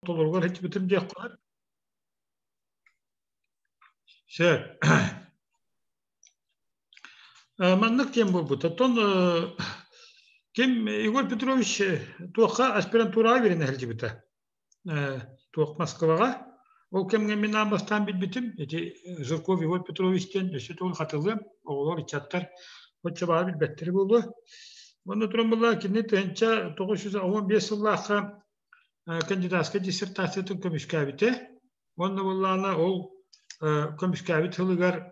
Tolurlar hiç bitim diye koyar. Şey, manlık diyeyim bu. Taton kim Igor Petrovich tuğka aspirantura verin helci bite. Tuğuk Moskova'ga. O kimge minna bastan bitim. Eti Zurkov Igor Petrovich'ten işte tuğul katıldım. Oğlar içattar. O çabağı bilbettiri buldu. Onu durum bunlar ki ne tença 915 yıllığa kandidatska dissertasiyatın kömüşkabite. Onu bunlarla o kömüşkabit hılgar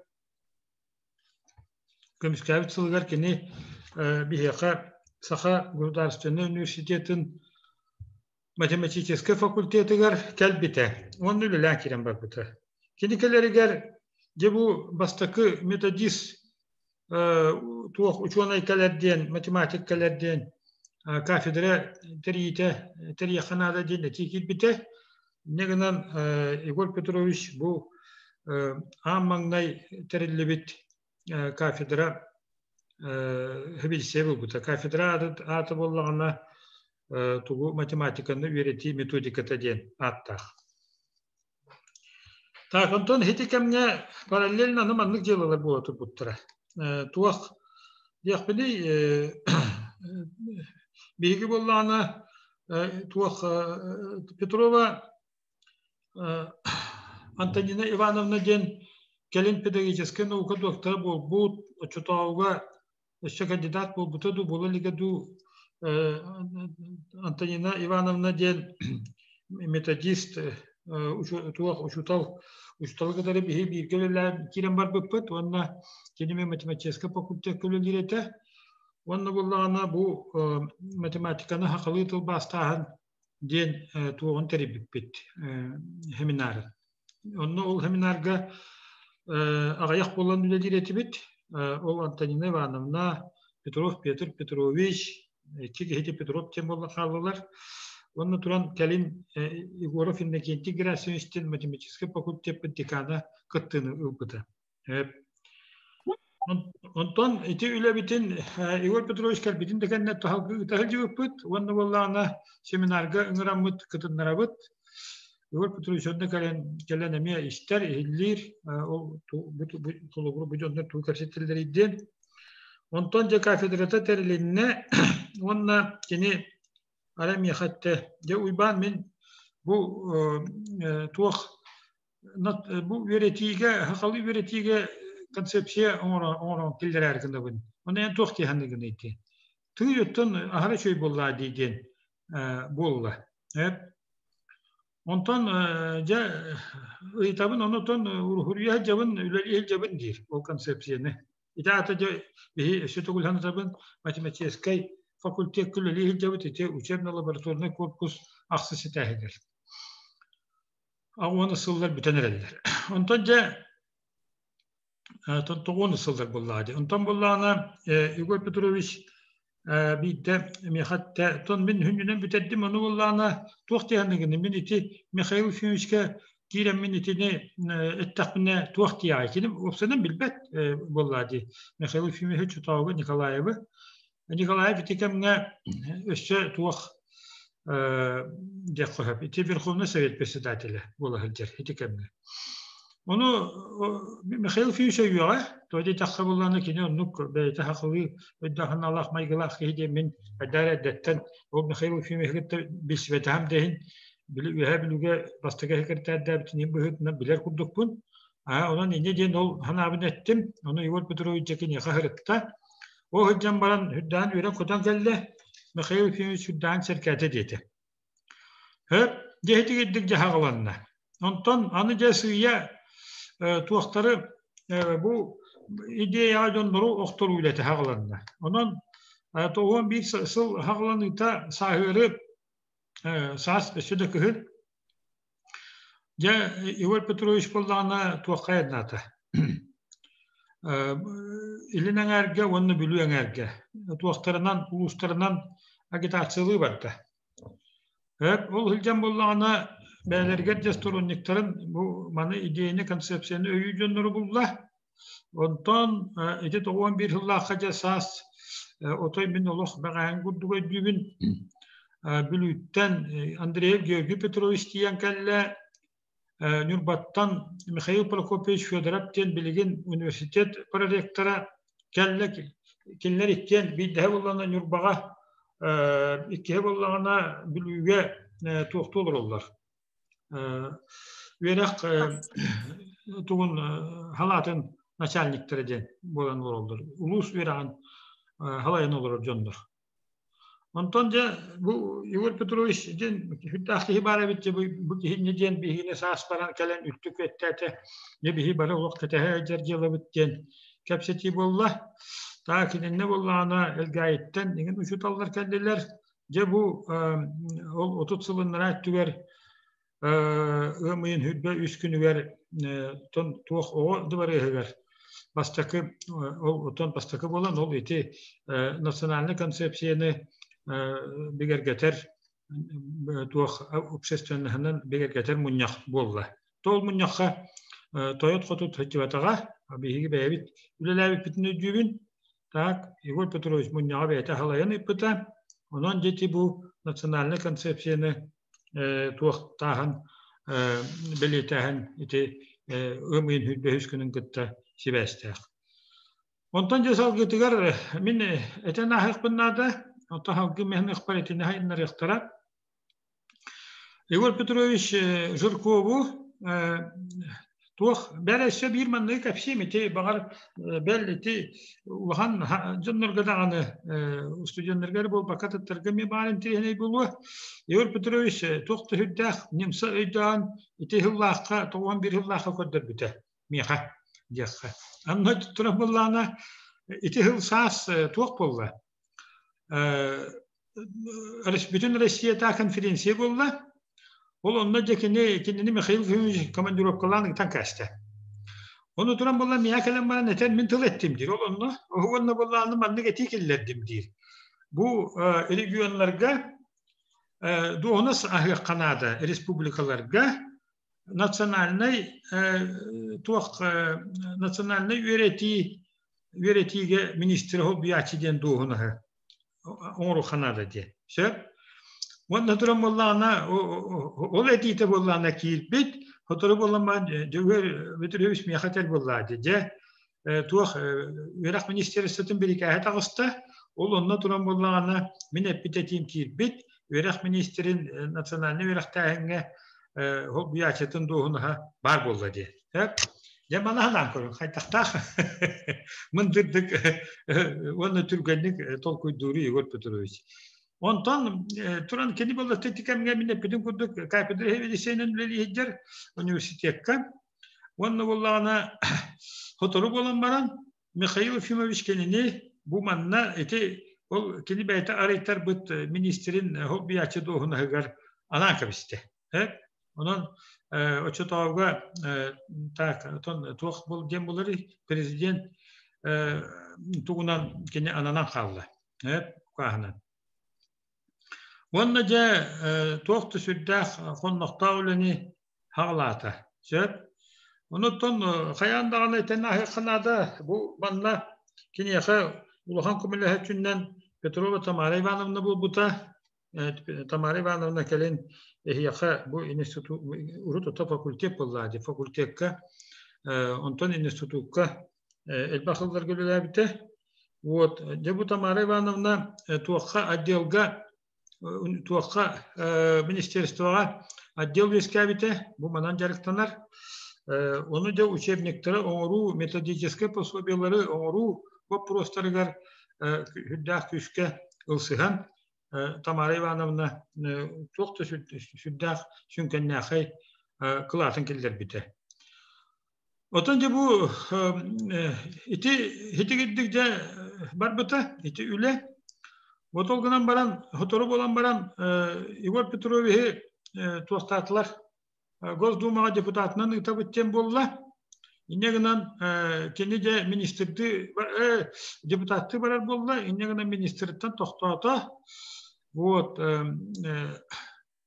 kini biheka Saha Государственный университетин математический факультетигер келбите. Onu bilen kiren bakıta. Kini keleriger bu bastaki metodist tuğ uçuana kelerden matematik kelerden kafedra teriyakhanada diye tikit bite. Negenan Igor Petrovich bu ammangnay terillibit kafedra bilse bu da kafedra adı bollağına tuğu matematikanı öğreti metodikata diyen atta. Takanton hitikemne paralel nanımanlık yılılar bu atı buttura. Tuğak diyakbili bilgi bollağına tuğak Petrova Антонина Ивановна ден келин педагогический наука доктора бол. Бұл чутауға еще кандидат бол. Бұтаду бұл лигаду Антонина Ивановна ден методист учутал кадары бихи bir келелер кирен бар бұппыт. Онна кенеме математический факультет келелерете. Онна боллағана бұл математиканы хақылы тыл бастағын ден туғын теребіппет хеминары. Онна ол хеминарға ағаяқ болан үлелер етібет. Ол Антонина Ивановна, Петр Петрович, Чигехети Петров тем болла қалылар. Онна туран кәлін Егоров иннекенті грасионистен математический факультет декана кыттыны ұлпыды. Онтон ити үлебитин Игор Петрович кәлбитин декенне тахылжы өппіт. Онна боллағына семинарға ұңырамыт кытыннарабыт. Igor Petrovich önde gelen emeğe ister ehillir, bu budonlar tuğ karşıtıllarıydı. Ondan da kafedrata terilinne, onunla yine aramaya hatta ya uyban min bu tuğ bu öğretiye, hakalı öğretiye konsepsiye onun tilleri hakkında bunu. Onu en tuğ ki hanımıydı. Tığ yutun ahara şöy bolla diyden bolla. Evet. Ondan itabın ondan hurriye cabın üleliye cabın dir o konsepsiyonu. İtaata bir şutugul hanıtabın matematik fakülte külliye cabın ite uçerna laboratuvarına korpus aksesi tahidir. Ağını sıllar bütenerler. Ondan toğunu sıllar bulladı. Ondan bullağına Igor Petrovich bir de hatta ton min hünnünen büteddim onu vallahi tuğtiyanlıgını min iti Mikhail Fiyonçka girem min itini ettakmine tuğtiya ekinim opsadan bilbet vallahi Mikhail Fiyonçka çutavı Nikolayev itikemne össe tuğ dekohab iti Verkhovna Sovet Председателя vallahi der itikemne onu Mikhail Fiyonçka yuğa Toyda takhabullana kine onluk beyte hakılı öddahan Allah maygılaq hede min adara detten o Mikhail Fiyonçka bisvetam dehin bilir biluga bastaga hekirta dabtini buhutna biler kurduk bun. Onun ne diyen ol hanabın ettim. Onu Igor Petrovich'in yakahırıkta. O hüccam baran hüddan üren kodan geldi. Mikhail Fiyonçka hüddan serkate dedi. Hep ceheti gittik cahağılanına. Ondan anı cesıya tuğakları bu ideya döndürü oktor üyleti hağlanına. Onun toğun bir sıl hağlanıta sahırı sahas beşede kıhır. Ja Igor Petrovich bollağına tuğakayadın ata. İlinen erge, onu bilüyen erge. Tuğaklarından, uluslarından agitasyılığı vardı. Hep ol hılcan bollağına beylerger cestoronniklerin bu manı ideyini, konsepsiyonu öyü döndürü buldular. Ondan ete toğun bir hıllaqa jasas otoy min oluq bağan gudduga dübün Bülütten Andreev Georgi Petrovich diyen kelle Nurbattan Mikhail Prokopyevich Fedorov diyen bilgin üniversitet prorektora kelle kinler ikken bir daha bulana Nurbağa ikiye bulana bülüge tuğtu olur onlar. Verak tuğun halatın начальниктері de bolan olur. Ulus veran halayın olur jondur. Ondan da bu Igor Petrovich den hüttahı hibara bitti bu hidneden bihine sas paran kalen üttük vettete ne bihi bara vaktete hercerjela bitten kapseti bolla ta ki ne bollana elgayetten degen uçutallar kendiler je bu 30 yılınlara tüver ımıyın hüdbe 3 günü ver ton tuğ o duvarı ver bastakı o ton bastakı bolan ol iti nasyonalny konsepsiyany biger geter tuğ общественныйнан biger geter munyak bolla. Tol munyakka toyot xotut hıçıvatağa bihi beyabit ülelabit bitini dübün tak Igor Petrovich munyağa beyte halayan ipıta ondan jeti bu nasyonalny konsepsiyany tuğ tahan belirten iti ımıyın hüdbe hüskünün gıtta sibestek. Ondan cesal gıtıgar min eten ahık bunlarda Otaha gümehen ıkbaretini hayınlar ihtara. Igor Petrovich Zhirkov'u tuğ berese bir manlığı kapsiyem eti bağır belli eti ulan canlargada anı studenlergari bol bakat ettirgemi bağırın tirihine bulu. Igor Petrovich tuğ hüddah nimsa öydağın eti hıllahka toğan bir hıllahka koddur büte. Miha diyakka. Anna tuturam bullana eti hılsas tuğ bulla. Bütün Rusya'da konferansiya oldu. Onunla kendini Mikhail Fyodorovich komandirovkalarını tankastı. Onu duran bolla miyakalan bana neten min tıl ettim dir. Onunla bolla anlamanlık etikillerdim dir. Bu regionlarga doğunas ahı kanada respublikalarga nasyonalnay ürettiği ministri hobiyaçiden doğunağı. Onu Kanada diye. Şer. Onda durum bollana ol edite bollana kilbit, fotoğraf bollama döver vetürüş mi hatel bolladı diye. Tuğ Irak Ministerisinin bir hikayet ağısta. Onda durum bollana minep bitetim kilbit. Irak Ministerin nasyonalni Irak tahenge bu yaşatın doğuna var bolladı. Hep. Ya bana halan korun, haytakta. Mındırdık, onu Türkçe'lik tolkuy duru Igor Petrovich. Ondan turan kendi bolla tetikam gemine pidin kurduk, kaypedir heveli senin leli hiccer üniversiteyekka. Onu bollana fotoğraf olan baran Mikhail Fyodorovich kendini bu manna eti ol kendi beyte araytar bit ministerin hobi açı doğuna hıgar anan kabiste. Hep onun o çotavga tak ton tuğ bol gembuları prezident tuğunan kendi ananan kaldı. Hep kahnan. Onunla da tuğ süddah konnoqta ulani hağlata. Hep onu ton hayan dağına eten kanada bu manla kendi yaha uluhan kumulahatünden Petrova Tamara Ivanovna bu buta Tamara Ivanovna kelen yaha bu institut Urut fakülte bolladı fakültekka ondan institutka elbaqıllar gölüler bite. Вот, bu Tamara Ivanovna tuğqa отделга tuğqa ministerstoğa отдел veskabite bu manancarıktanar. Onu da учебниктері оңыру методический пособиялары оңыру вопростарыгар hüddah küske ılsıhan Tamara Ivanovna toqta hüddah sünkennäxey kılatın kilder bite. Otanca bu iti gittikçe barbıta iti üle otolganan baran fotoğraf olan baran Igor Petrovich'i tostatılar Gosdumağa deputatının ıtabıtten bolla. İnneğinden kendi de ministerdi deputatı barar bolla. İnneğinden ministerden toxtata. Вот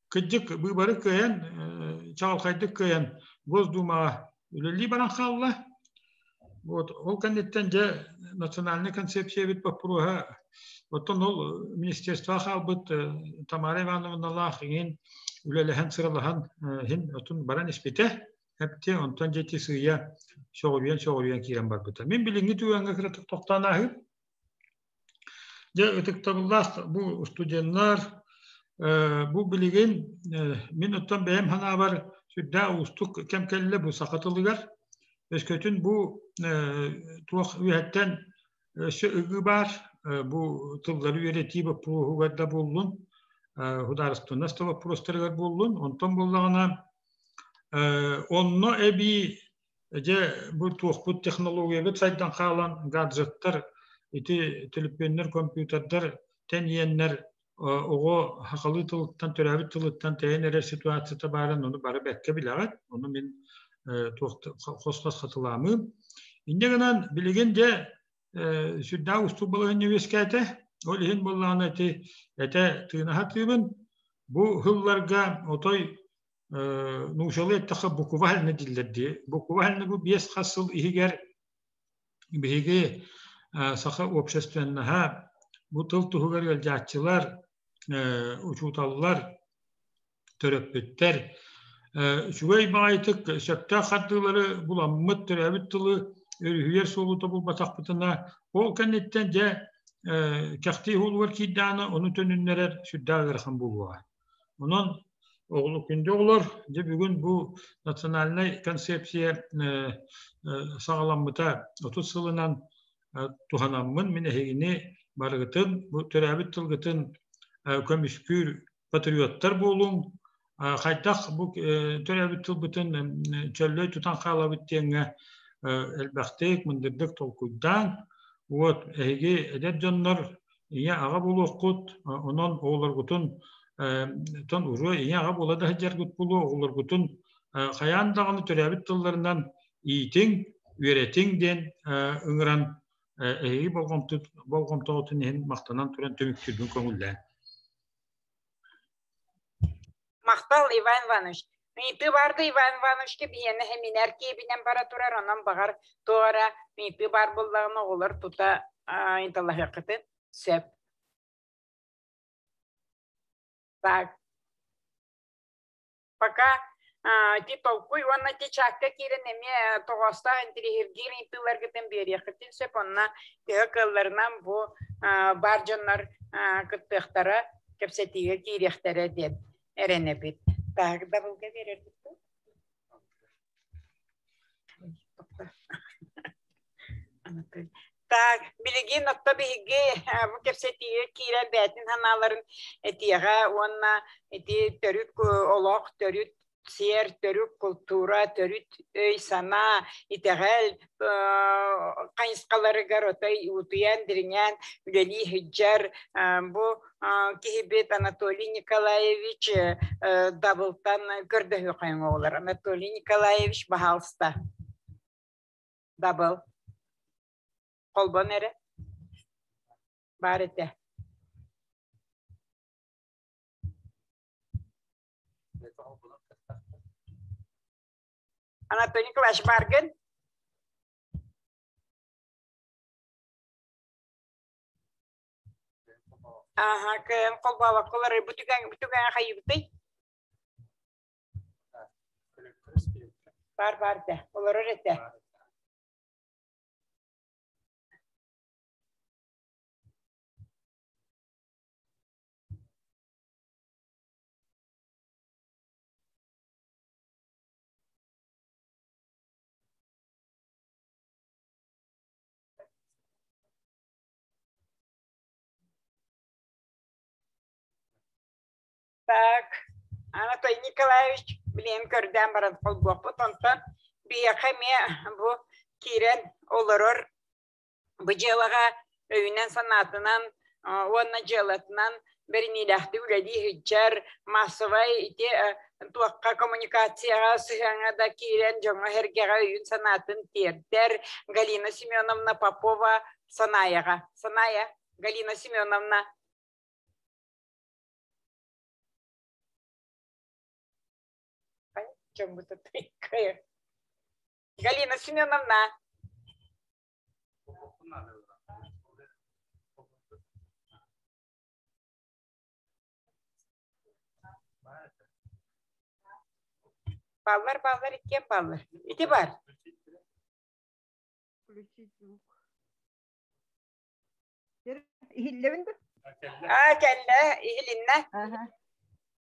kıcık bu barı köyen çağalkaydık köyen Gosdumağa üleli baran xalla. Вот ол kandetten de nasyonalny konsepsiya bit papuruha Оттон ол министерство халбыт Тамара Ивановна лахин үлелеһен сыралахан хин отун баран испите хепте онтон жети сыя шогуруян кирен барбыта. Мен билинги түгәнгә кирәтек токтанахып. Же ытыктабыллас бу студентлар бу билеген мен оттон бәем хана бар сүддә устук кемкелле бу сакатылыгар. Өскөтүн бу туак үһәттән сөөгү бар бу тыллары үеретиби пругугарда боллун хударыстына става просторгар боллун онтон боллагана онно эби же бу туохпут технологияга сайдан калан гаджеттер ити телефоннар компьютердер теньеннер ого хакылы тылыттан төрәбит тылыттан тәйенер ситуацияда барын оны бары бәкке биләгәт оны мен хосхос хатыламы индегенан билеген же сүдда усту болған университеті, ол ең болған әте тынаға тыйбын, бұл хылларға отой нұшалы әттіқі бұқывалыны дилдерді. Бұқывалыны бұл 5 қасыл игер бігі сақы общественнаға бұл тыл тұғығар елжатчылар, ұчуталылар, төрөппеттер. Шугай бағайтық сөпті қаттылары бұл аммыт төрәбіт тылы өрүһүер солута бул батакпытына ол кеннеттен же кахти хулуар кидданы onu төнүннерер сүддагырхан булуа. Онон оглу күндө олар же бүгүн бу национальный концепция сагаламмыта 30 сылынан туханаммын мен эгини барыгытын бу төрәбит тылгытын көмүскүр патриоттар болуң кайтак бу төрәбит тылбытын чөллөй тутан калабыт теңе elbette mındırdık tolkuydan вот эге эдеп жоннор ия ага болуоккут онон оолоргутун тон уру ия ага болада хажаргут болу оолоргутун каян даганы төрөбүт тылларынан иитиң үеретиң ден ыңыран эги болгомтоотун эн мактанан туран төмүктүрдүн көңүлле Мактал Иван Иванович. Мипи барды Иван Ивановичке бияны хеминер кебинен бара турар, онан багар туара мипи бар буллагына олар тута инталлах кытын сөп. Так. Пока ти толкуй, онна ти чакка кирен эме тоғоста интерегиргир интылар кытын бери кытын сөп, онна тыгы кылларынан бу бар жоннар кыттыктара кепсетиге кирехтере деп эренебит. Так, добавка верит. Так, билеген отто биге бу кепсетиге кире бетин ханаларын этига онна эти төрүт олох төрүт сер төрүт культура төрүт өй сана итегел кайыскалары гаротай утуян диринен үлели хиджар бу кихибет Анатолий Николаевич даблтан көрдөһү кайыңолар. Анатолий Николаевич бахалста. Дабл. Колбон эре. Барете. Анатолий Николаевич баргын. Ага, кен колбала колары бүтүгөн хайыбыты. Бар да, олар өрете. Так, Анатолий Николаевич, блин, көрден баран қолбоқ бұтонтан, бияқеме бұ кирен олырыр бұ жылыға өйінен санатынан, онна жылытынан бір неләхті үләді хүджар массовай туаққа коммуникацияға сұхаңа да кирен жоңа хергеға өйін санатын тердер Галина Семеновна Попова Санаяға. Саная, Галина Семеновна. Чем это такая? Галина Семеновна. Ballar ikiye ballar. İti var. İhillerin de. Kelle ihilinne. Aha.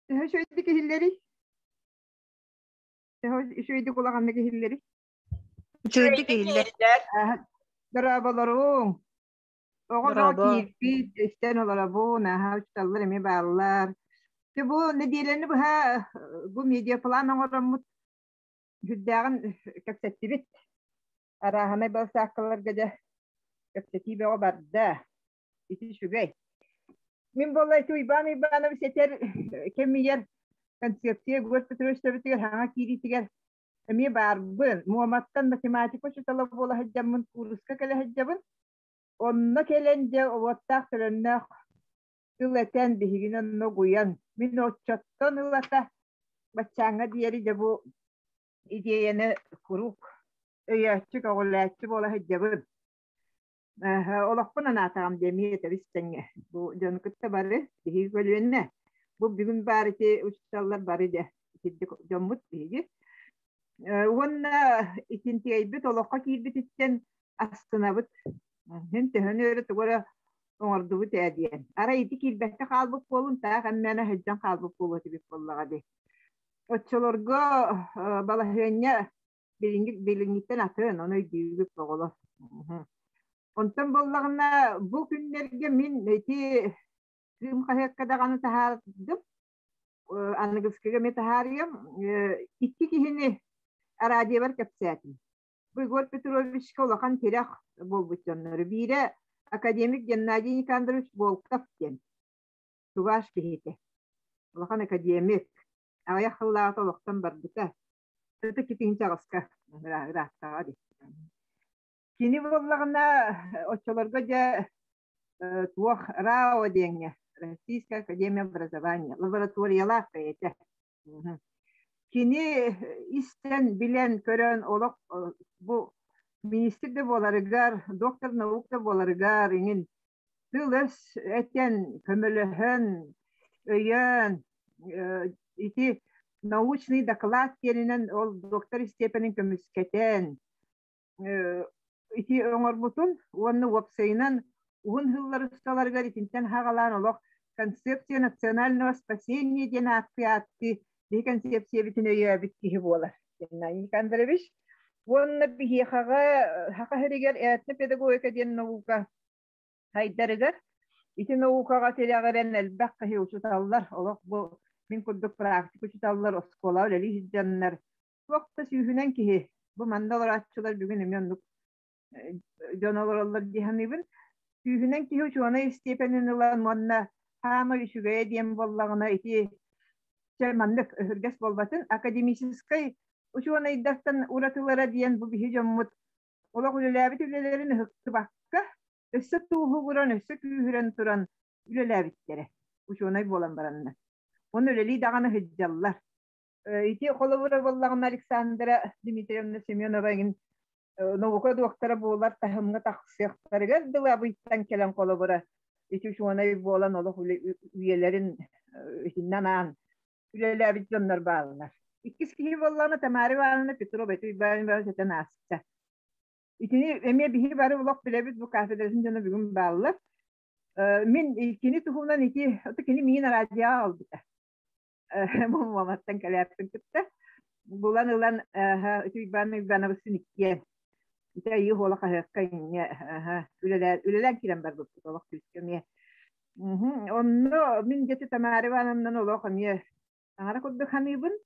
Şöyle hilleri. Şöyle kulağındaki hilleri. Şöyle ihiller. Aha. Beraberlerim. Oğuz o kirpi işte olara bu ne ha uçtallar mi bağlar. İşte bu ne diyelim bu ha bu medya falan oramut hüddağın kapsettibit. Arahana bal saklar gece kapsetibi o barda. İti şugay. Min vallahi tu ibana bir seter kemiyer konsepsiye gurt petrol tiger ha kiri tiger. Mi barbın muhammattan matematik şu talab bola hajjamın kuruska kala hajjabın. Onna kelence owattaq tölönne tületen bihiginen no guyan. Min o çattan ılata bachanga diğeri de bu ideyeni kuruk. Öyaççık oğulaççı bola hajjabın. Olakpına natağım demiye tabistenge. Bu canıkıtta bari bihi bölüenne. Bu bugün bari ki uçsallar bari de. Giddik jommut bihigi. Onna ikinti aybet olakka kirbit itten astınabıt. Hente hönöre tugora ordu tediyen. Ara iti kirbette kalbık bolun ta kammana hejjan kalbık bolu tibik bollaga de. Oçolorgo balahenya bilingitten atın onu düğüp boğulu. Ondan bollagına bu günlerge min eti kım kahekkada kanı tahardım. Anıgıskıga me taharıyım. İki kihini aradiye var kapsayatim. Bu Igor Petrovich Kolakan terek bolbutcanları. Biri akademik Gennadiy Nikandrovich Volkov den. Tuvaş bihite. Kolakan akademik. Ayak hıllağıta olaktan bardıka. Öte kitin çağıska. Rahtağa de. Kini bollagına oçolarga ja tuah rao denge. Российская академия образования. Лабораториялар кайete. Kini isten bilen kören olak bu minister de bolarıgar, doktor nauk da bolarıgar inin tılış eten kömülühün öyen iti научный доклад yerinen ol doktor степенин kömüsketen iti öngör butun onu websayından un hılları ustalarıgar itinten hagalan olak концепция национального спасения den akfiyatı bir konsept bütün öyle bitki bolar. Yani Nikandrovich onun bir haga heriger etne pedagogika diyen nauka haydarıgar. İti nauka telagaren elbette hi uçutallar. Olak bu min kurduk praktik uçutallar oskola öyle hizcanlar. Vakta sühünen ki bu mandalar açılar bugün emyonluk canavarlar dihanibin. Sühünen ki uçuana istepenin ulan manna hama işugaya diyen bollağına iti Çermanlık hürges bolbatın akademisiskay uçuana iddaktan uratılara diyen bu bir hücumut olak ülelabit ülelerini hıktı bakka össe tuğu vuran össe kühüren turan ülelabitlere uçuana bolan baranlar. Onun üleliği dağını hıccallar. İti kolu vura bollağın Aleksandra Dimitrievna Semyonova'nın Novuka doktora boğular tahımına taksiyakları geldiler bu itten kelen kolu vura. İti uçuana bolan olak üyelerin içinden ağın. Ülelabit bitcanlar bağlılar. İkisi kişi bollağına tamari bağlığına Petro Betu İbrahim Bağlı zaten asıkta. İkini emiye bihi bari ulak bilebit bu kafedersin canı bugün bağlılar. Min ikini tuhumdan iki, otukini miyin aracıya aldı. Bu Muhammad'dan kale yaptın kıtta. Bulan ulan İbrahim Bağlı'nın ikiye. İşte iyi olak ahıkkayın. Üleler kiren bar tuttu. Olak tüskemiye. Onu min jeti tamari bağlığından olak amiye. Ara kuddu hamibun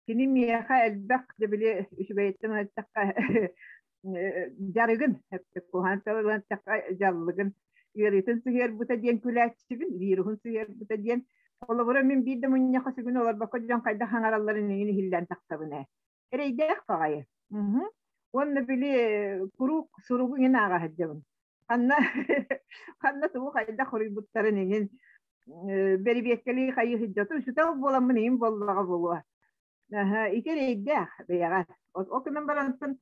kini miyaha elbaq de bileüşbeytten hatta jarıgın hatta kuhantalar hatta jallıgın yeritin siher buta diyen külaççıgın viruhun siher buta diyen olavura min bir de munya kasıgın olar bakacağım kayda hangaralların yeni hillen taktabına ereyde qaya onu bile kuru surugu yine aga hajjabın kanna tuğu kayda xuributların yeni beri bekkeli kayı hıccatı şu tav bolan mıyım bollağa boluğa. İkeri de beyağa. O kadar barantın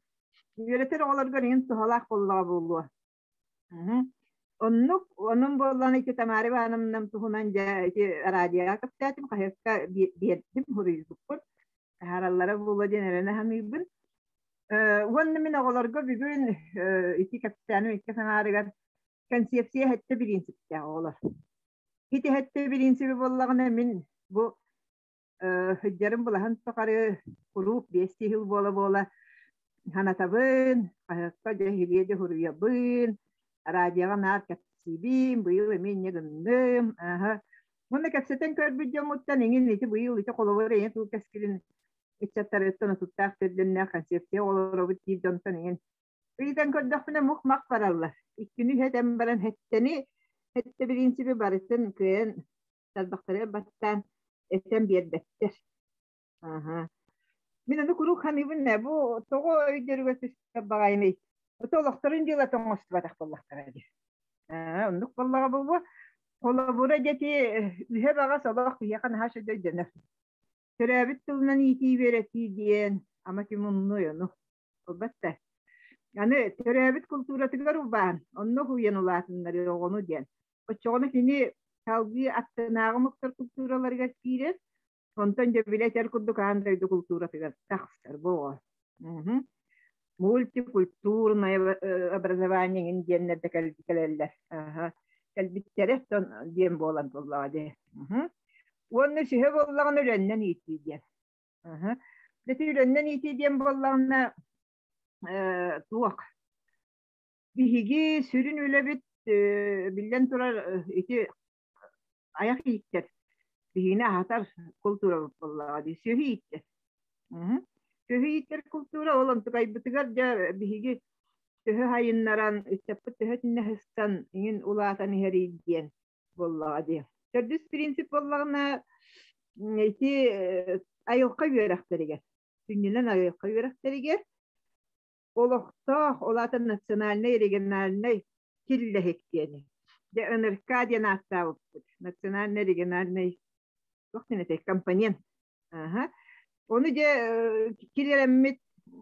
yönetir olar görün tuhalak bollağa boluğa. Onun bollan iki tamari banımdan tuhunan ja iki radya kaptatim kahekka biyetim huruyuzluk. Harallara bula denelene hamibin. Wannan min oğlarga bugün iki kapitanım iki sanarıgar konsepsiye hette birincisi oğlar. Hiti hette birincisi bollağına min bu hüccarın bulahan tokarı kurup 5 yıl bola hanatabın, ayakta cahiliyede huruyabın, radyaga nar kapsibim, bu yıl emin yagındım. Bunu kapseten körbücü muttan engin iti bu yıl iti kolaları en tu kaskirin içattarıttan tuttak tedlenler konsepsiye olur bu tip dontan engin. Birden kördüğüne muhmak parallar. İkini hetem baran hetteni hette birinci bir barıtın kıyan talbakları battan etem bir bettir. Min onu kuruk hamibin ne bu togo öydürüge tüste bağayını. Otolukturun dila toңostu batak bollaklara di. Onduk bollaga bu kolabora jeti ühe baga salak yakan haşa döydene. Törabit tılından iti vereti diyen ama kim onu yonu. Olbatta. Yani törabit kulturatıgar uban. Onu huyan ulatınları onu diyen. O çoğunu kini kalbi attığınağı muhtar kulturaları gaskirir. Ondan da bile terkuduk andaydı kultura figar taxsar bu. Multikультурное образование индианнерде калбикалеллер. Калбиттерестон дием болан боллады. Онны шеhe боллаган ölenden iti diyen. Deti ölenden iti diyen bollagana tuak. Bihigi sürün öyle bit bilden turar iti ayak iyitter. Bihine hatar kultura bollagadi söhü iyitter. Söhü iyitter kultura olan tukay bitigar da bihigi söhü hayınlaran isteppi töhütünne hıstan inin ulatan heri diyen bollagadi. Tördüs prinsip bollagana iti ayokka yörekteriger. Sünnülen ayokka yörekteriger. Olukta olatan nasyonalne regionalne kille hekkeni. De önerka diyen hatta nasyonalne regionalne Vakti tek kampanyan. Onu da kileremmet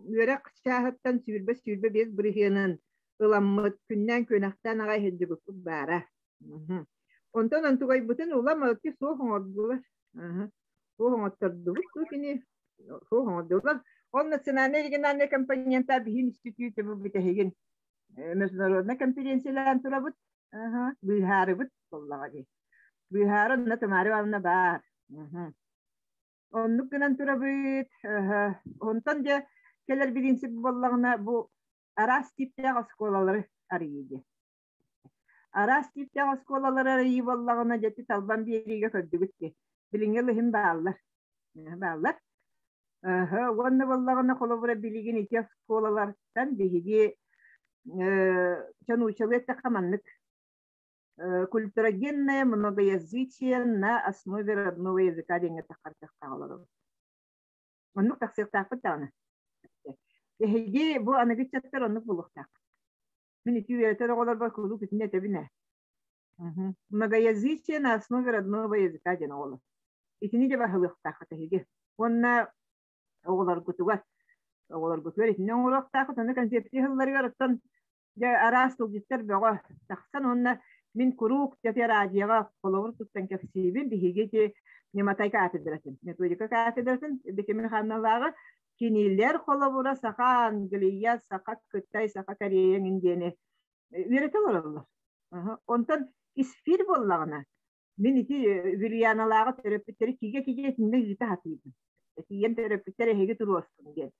yörek şahattan sürbe biz birihiyanın ılammet künden könaktan ağay heddi bu bara. Ondan antugay bütün ulama ki soğuk oldular. Soğuk oldular. Soğuk oldular. Onun senane regionalne kampanyan tabi hin institute bu bitehigin. Международная конференция турабут. Бихарыбыт боллагади. Бихарын на тамарывална бар. Onluk günen turabit, ondan da keler birinci bollağına bu aras tipte askolaları arıydı. Aras tipte askolaları arıyı bollağına jeti talban bir yeriga kördü bitti. Bilingeli him bağlar. Bağlar. Onunla bollağına kolabora biligin iki askolalardan bihigi çanuçalı kamanlık. Культурогенное многоязычие на основе родного языка деньги тахартахталары. Оннук таксыктак бутаны. Эһиги бу анагычаттар оннук булуктак. Мен ити веретер оголар бар кулу китне тебине. Многоязычие на основе родного языка ден оголар. Итини де бахылыктак эһиги. Онна оголар кутугат. Оголар кутугат итне оголуктак таны концепцияларга раттан я арастыл диттер бага таксан онна من كروك تتراجع فلور تستنكفسيبين بهيجي نماتاي كاتدرسن نتوجه كاتدرسن بكمن خلنا لاغا كينيلر خلابورا ساقا انجليا ساقا كتاي ساقا كاريين اندينه ويرتلر الله ondan isfir bollagana min iti viryana laga terapiteri kige tinde yita hatibin etiyen terapiteri hege turostun diye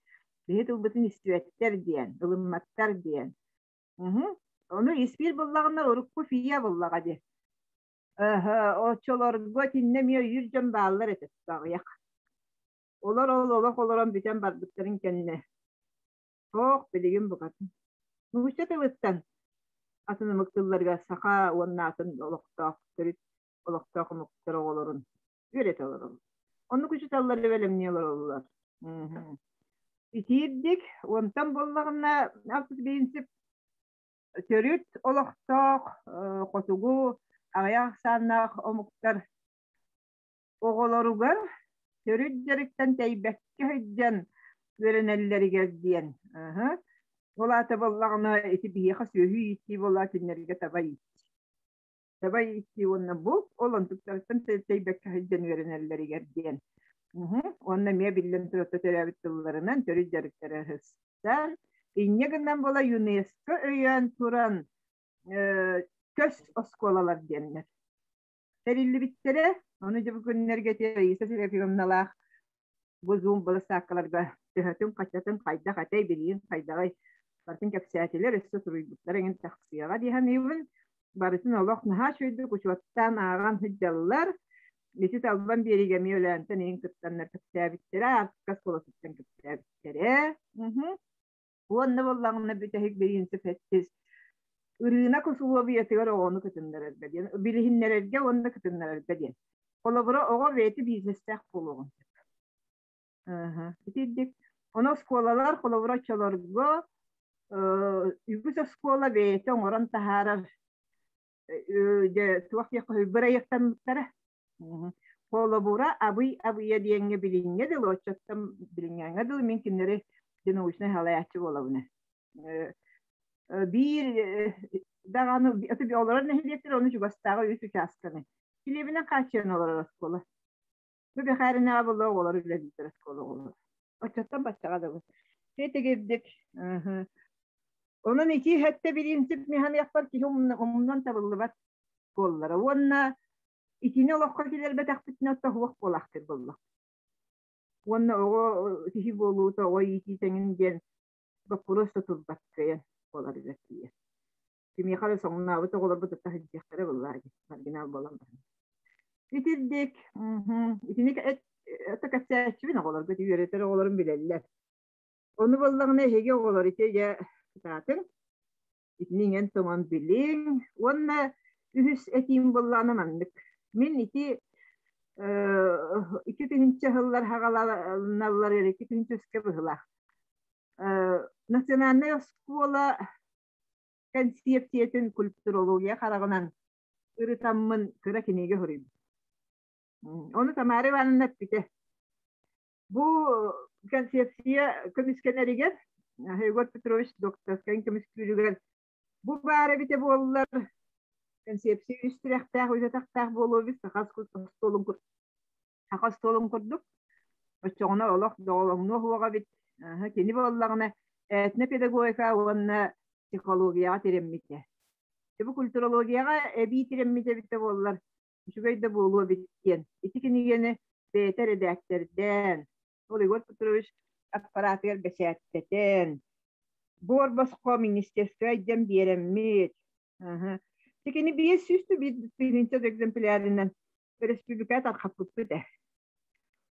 behet ubutun istivetler diyen ılımmatlar diyen Onu isbir bollağına orukku fiya bollağa de. O çolor götünlemiyor yürcem bağlar etet bağıyak. Olar biten bardıkların kendine. Çok biligin bu kadın. Nuşet evitsen. Atını mıktıllarga saka onun atın oluktağ mıktırı olurun. Üret olurun. Onu kuşu talları velemniyorlar olurlar. İtiyirdik. Ondan bollağına artık binsip Törüt olaqtaq qotugu ayaq sanaq omuqtar oğolarugar törüt jerikten teybekke hejjan verenelleri gezdiyen. Olata bollağına eti bihiqa söhü iti bollatinlerge tabay. Tabay iti onna bu olan tuktartan teybekke hejjan verenelleri gezdiyen. Onunla meye bilin türütte terabitlilerinin törü derikleri hıssan. İnnegenden bola UNESCO öyen turan kös oskolalar diyenler. Serilli bittere, onu da bu günler getiriyor. İsa telefilmnalar, bu zoom bala sakkalarga tühötün kaçatın kayda katay bilin kaydagay. Bartın kapsiyatiler üstü turuybutlar engin taksiyaga diyen evin barısın Allah naha şöydü kuşvattan ağan hüccalılar. Mesit alban beri gemi ölenten en kıttanlar kapsiyabittere artık kolasıttın kapsiyabittere. Bu anda vallağına bütehik bir insip etsiz. Irığına kusuluğa bir yatıgar oğunu kıtınlar elbediyen. Bilihinler elge onu kıtınlar elbediyen. Kolabura oğa veti biznestek buluğun. Bitirdik. Ona skolalar kolabura çalargı yüksek skola veti oran taharar de tuak yakı bir ayaktanlıklara. Kolabura abiya diyenge bilinge de loçattam bilingenge de mümkünleri denuşne halayatçı olabına. Bir dağını bir olarak nehirlettir onu şu bastağı yüzü çaskını. Kilebine kaçyan olur skola. Bu bir hayrı ne abla olur öyle bir skola olur. Açattan bastağı da bu. Şeyte geldik. Onun iki hatta bir insip mihan yapar ki ondan tabıllı var kollara. Ona ikini olakka kiler betakbitine otta huvak bolaktır bolla. Ona o tihi bolu da o iki senin gen bakkurosta tutbakkaya olar izatiye. Kimi yakala sonuna avıta olar bu da tahicikleri vallahi. Marginal bolan. Bitirdik. İkini etakasyaçı bina olar. Götü yöreteri oların bileller. Onu vallahi ne hege olar ite ya zaten. İtningen tamam bilin. Ona ühüs etim bollanamadık. Min iki tinci hıllar hagalanallar iki tinci üske bıhılar. Nasyonalne skola konseptiyetin kulturologiya karagınan ırıtamın kıra kinege hırıyım. Onu tamari vanınlat bite. Bu konseptiye komiskenerigen Hegor Petrovich doktorskan komiskenerigen bu bari bite bollar konsepsiya üstürektağ uyataktağ bolu biz takas tolun kurduk. Öçoğuna olaq doğulamını huvağa bit. Keni bollağına etne pedagogika ona psikologiya teremmite. Bu kulturologiya ebi teremmite bitte bollar. Şugayda bolu bitken. İtikini gene beter edeklerden. Hegor Petrovich apparatır beşetteten. Borbas komünistesayden beremmit. Tekini bir süstü bir birinci egzemplerinden Respublikat arxaplıklı da.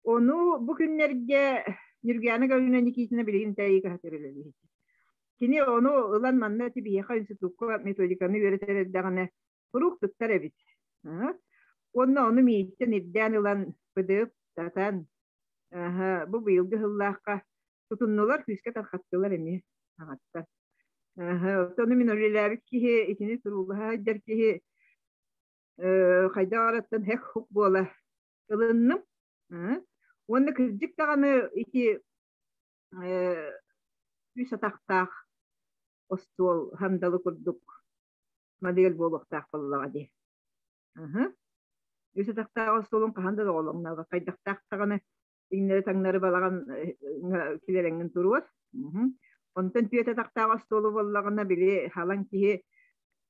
Onu bugünlerge Nürgâna gönülen ikisine bilin tayı hatırladı. Kini onu ulan manna tibi yaka institutu metodikanı öğreterek kuruk tuttar evet. Onu miyitten iddian ulan bıdıp zaten bu yılgı hıllahka tutunnular küsket arxattılar emi. Hatta. Onu minoriler ki ikini turullaha der ki haydarattan hek huk bola ılınım. Onu kızcık dağını iki üç ataktağ ostol handalı kurduk. Model boluqtağ bollağa de. Üç ataktağ ostolun handalı olanlar. Haydaktağ dağını inleri tanları balağın kilerengin turuyor. Ondan tüyet ataktağ ostolu bollağına bile halan ki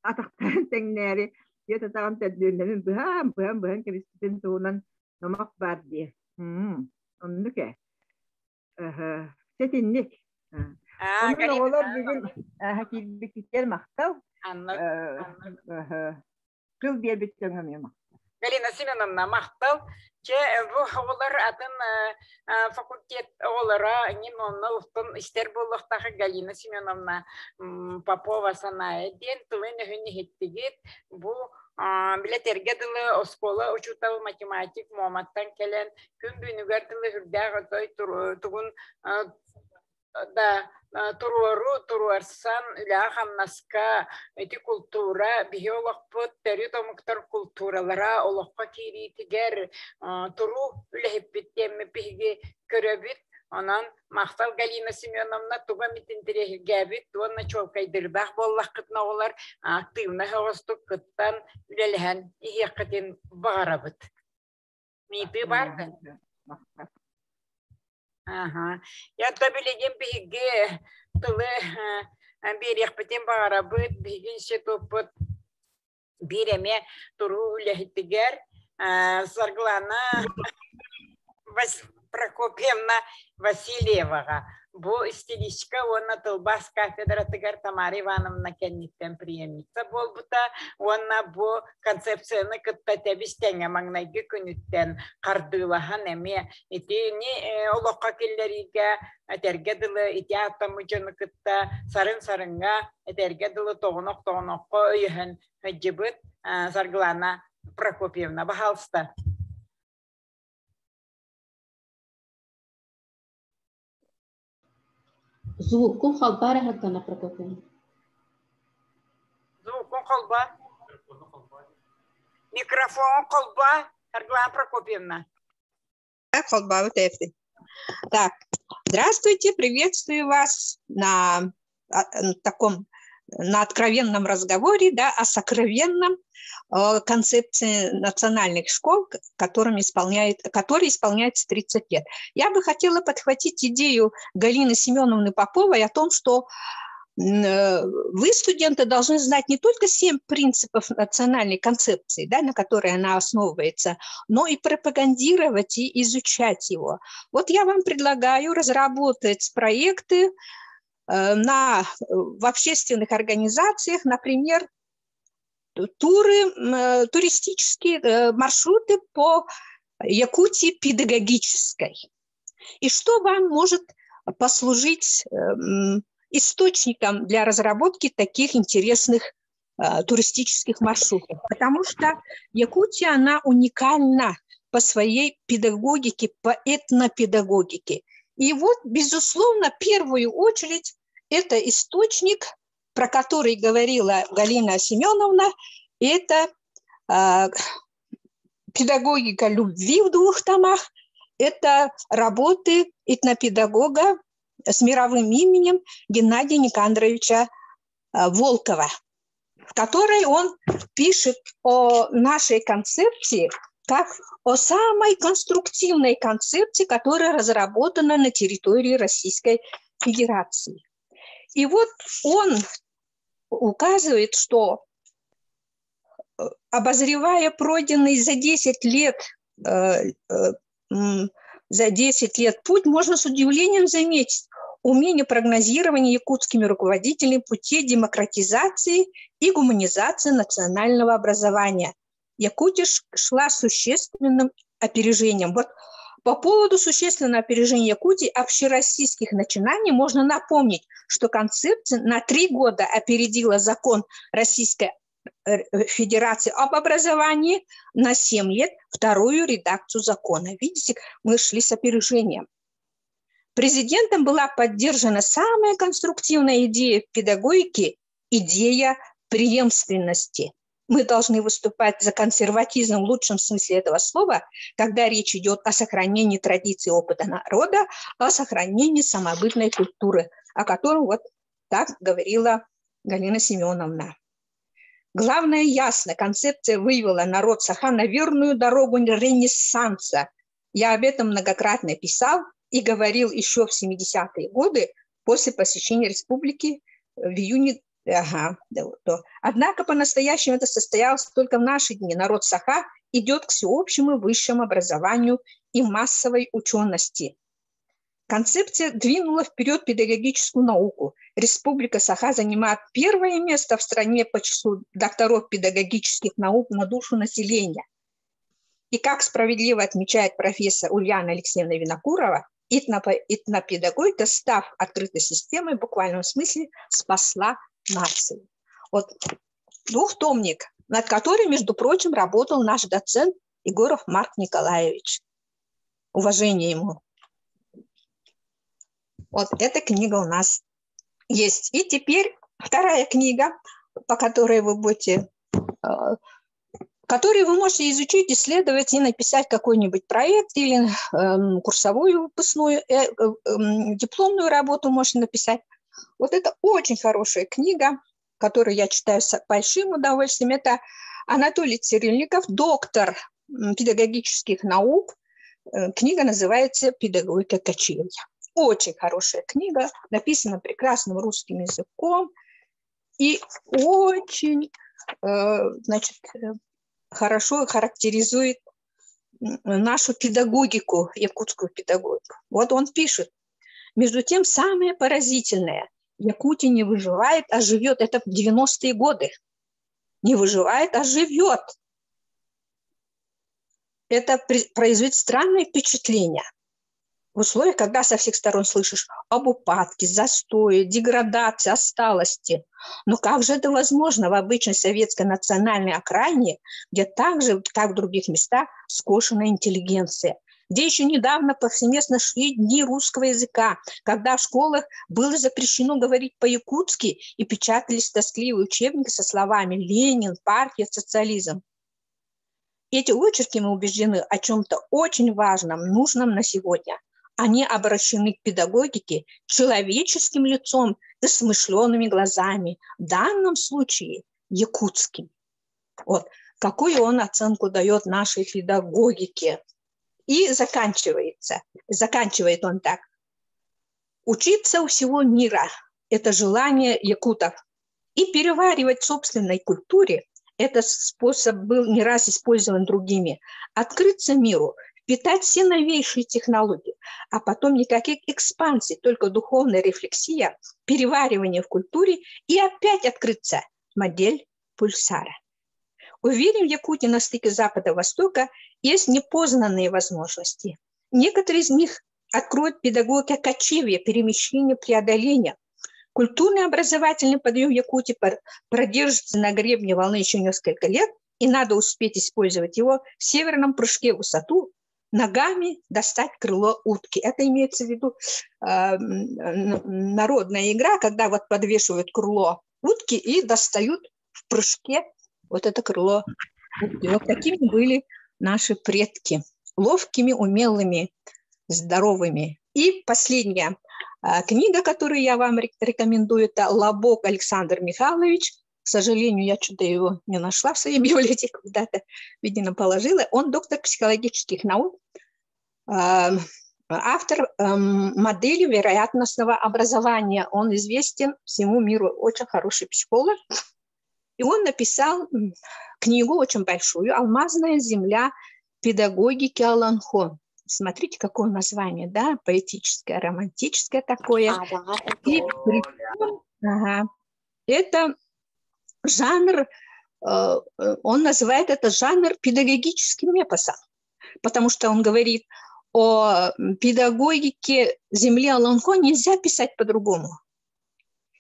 ataktağın tengneri ya tatağın tedbirlerin bıhan kebistin tuğunan namak var diye. Onu ki. Setinlik. Onun oğlar bugün hakibikler maktav. Anladım. Kıl bir bütçengemiyor maktav. Galina Simenovna maktav. Ki bu oğlar adın fakultet oğlara onun uhtun ister bulluqtaqı Galina Simenovna Popova sana edin tuğun hünni hittigit bu bileterge dılı oskola uçutalı matematik muhammattan kelen gün bünüger dılı hürdağ tuğun da turuarsan ila hamnaska eti kultura biologput teritomuktar kulturalara olokka kiri tiger turu lehibbittemme pihgi köröbüt onan Mahtal Galina Semyonovna tuga mitintere gabit tuanna çolkaydırbah bollak kıtna olar aktivna hostuk kıttan ülelhen ihiyakatin bağırabıt. Miydi bardı? Ага. Я табилеген биге тылы берех битен барабыт бигинче топот биреме туру лехтигер Сарглана Прокопьевна Васильевага. Бу стилистика онна тылбас кафедра тыгар Тамара Ивановна кенниттен приемница болбута. Онна бу концепцияны кытта тебистене маңнайгы күнүттен кардылахан эме. Итини олоққа келлериге этерге дылы ити аттамыжыны кытта сарын-сарынга этерге дылы тоғынок-тоғынокко өйхін хөджібіт Сарглана Прокопьевна. Бахалста. Звукун халбара хаттана Прокопьевна. Звукун халба. Микрофон халба. Сарглана Прокопьевна. Халба, вот это. Так, здравствуйте, приветствую вас на таком, на откровенном разговоре, да, о сокровенном концепции национальных школ, которые исполняется 30 лет. Я бы хотела подхватить идею Галины Семеновны Поповой о том, что вы, студенты, должны знать не только 7 принципов национальной концепции, да, на которой она основывается, но и пропагандировать и изучать его. Вот я вам предлагаю разработать проекты в общественных организациях, например, туристические маршруты по Якутии педагогической. И что вам может послужить источником для разработки таких интересных туристических маршрутов? Потому что Якутия, она уникальна по своей педагогике, по этнопедагогике. И вот, безусловно, в первую очередь, это источник, про который говорила Галина Семеновна, это педагогика любви в 2 томах, это работы этнопедагога с мировым именем Геннадия Никандровича Волкова, в которой он пишет о нашей концепции как о самой конструктивной концепции, которая разработана на территории Российской Федерации. И вот он указывает, что, обозревая пройденный за 10 лет путь, можно с удивлением заметить умение прогнозирования якутскими руководителями путей демократизации и гуманизации национального образования. Якутия шла существенным опережением. Вот по поводу существенного опережения Якутии общероссийских начинаний можно напомнить, что концепция на 3 года опередила закон Российской Федерации об образовании, на 7 лет вторую редакцию закона. Видите, мы шли с опережением. Президентом была поддержана самая конструктивная идея в педагогике – идея преемственности. Мы должны выступать за консерватизм в лучшем смысле этого слова, когда речь идет о сохранении традиций опыта народа, о сохранении самобытной культуры, о котором вот так говорила Галина Семеновна. Главное ясно, концепция вывела народ Саха на верную дорогу ренессанса. Я об этом многократно писал и говорил еще в 70-е годы после посещения республики в июне. Однако по-настоящему это состоялось только в наши дни. Народ Саха идет к всеобщему высшему образованию и массовой учености. Концепция двинула вперед педагогическую науку. Республика Саха занимает 1-е место в стране по числу докторов педагогических наук на душу населения. И как справедливо отмечает профессор Ульяна Алексеевна Винокурова, этнопедагогика, став открытой системой, в буквальном смысле спасла нацию. Вот 2-томник, над которым, между прочим, работал наш доцент Егоров Марк Николаевич. Уважение ему. Вот эта книга у нас есть. И теперь 2-я книга, по которой вы будете, которую вы можете изучить, исследовать и написать какой-нибудь проект или курсовую выпускную, дипломную работу можете написать. Вот это очень хорошая книга, которую я читаю с большим удовольствием. Это Анатолий Цирюльников, доктор педагогических наук, Книга называется «Педагогика кочевья». Очень хорошая книга, написана прекрасным русским языком и очень, значит, хорошо характеризует нашу педагогику, якутскую педагогику. Вот он пишет: между тем, самое поразительное, Якутия не выживает, а живет. Это в 90-е годы. Не выживает, а живет. Это производит странное впечатление. В условиях, когда со всех сторон слышишь об упадке, застое, деградации, отсталости. Но как же это возможно в обычной советской национальной окраине, где так же, как в других местах, скошена интеллигенция, где еще недавно повсеместно шли дни русского языка, когда в школах было запрещено говорить по-якутски и печатались тоскливые учебники со словами «Ленин», «Партия», «Социализм». Эти очерки, мы убеждены, о чем-то очень важном, нужном на сегодня. Они обращены к педагогике человеческим лицом и смышленными глазами, в данном случае якутским. Вот. Какую он оценку дает нашей педагогике? И заканчивает он так. Учиться у всего мира – это желание якутов. И переваривать в собственной культуре – этот способ был не раз использован другими. Открыться миру, впитать все новейшие технологии, а потом никаких экспансий, только духовная рефлексия, переваривание в культуре и опять открыться. Модель пульсара. Уверен, в Якутии на стыке Запада и Востока есть непознанные возможности. Некоторые из них откроют педагогика кочевья, перемещения, преодоления. Культурный образовательный подъем Якутии продержится на гребне волны еще несколько лет, и надо успеть использовать его в северном прыжке в высоту, ногами достать крыло утки. Это имеется в виду народная игра, когда вот подвешивают крыло утки и достают в прыжке вот это крыло утки. Вот такими были наши предки. Ловкими, умелыми, здоровыми. И последняя книга, которую я вам рекомендую, это Лобок Александр Михайлович. К сожалению, я что-то его не нашла в своей библиотеке, куда-то, видимо, положила. Он доктор психологических наук, автор модели вероятностного образования. Он известен всему миру, очень хороший психолог. И он написал книгу очень большую «Алмазная земля педагогики Аланхон». Смотрите, какое название, да, поэтическое, романтическое такое. И это жанр, он называет это жанр педагогическим эпосом, потому что он говорит о педагогике земли Аланхон нельзя писать по-другому.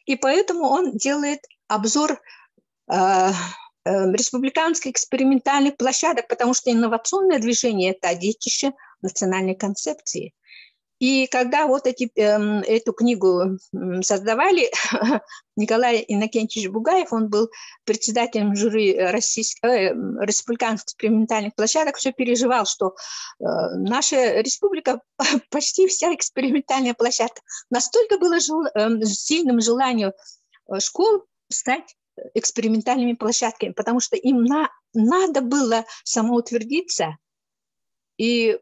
И поэтому он делает обзор республиканских экспериментальных площадок, потому что инновационное движение – это детище национальной концепции. И когда вот эту книгу создавали, Николай Иннокентьевич Бугаев, он был председателем жюри республиканских экспериментальных площадок, все переживал, что наша республика, почти вся экспериментальная площадка, настолько было сильным желанием школ стать экспериментальными площадками, потому что им надо было самоутвердиться и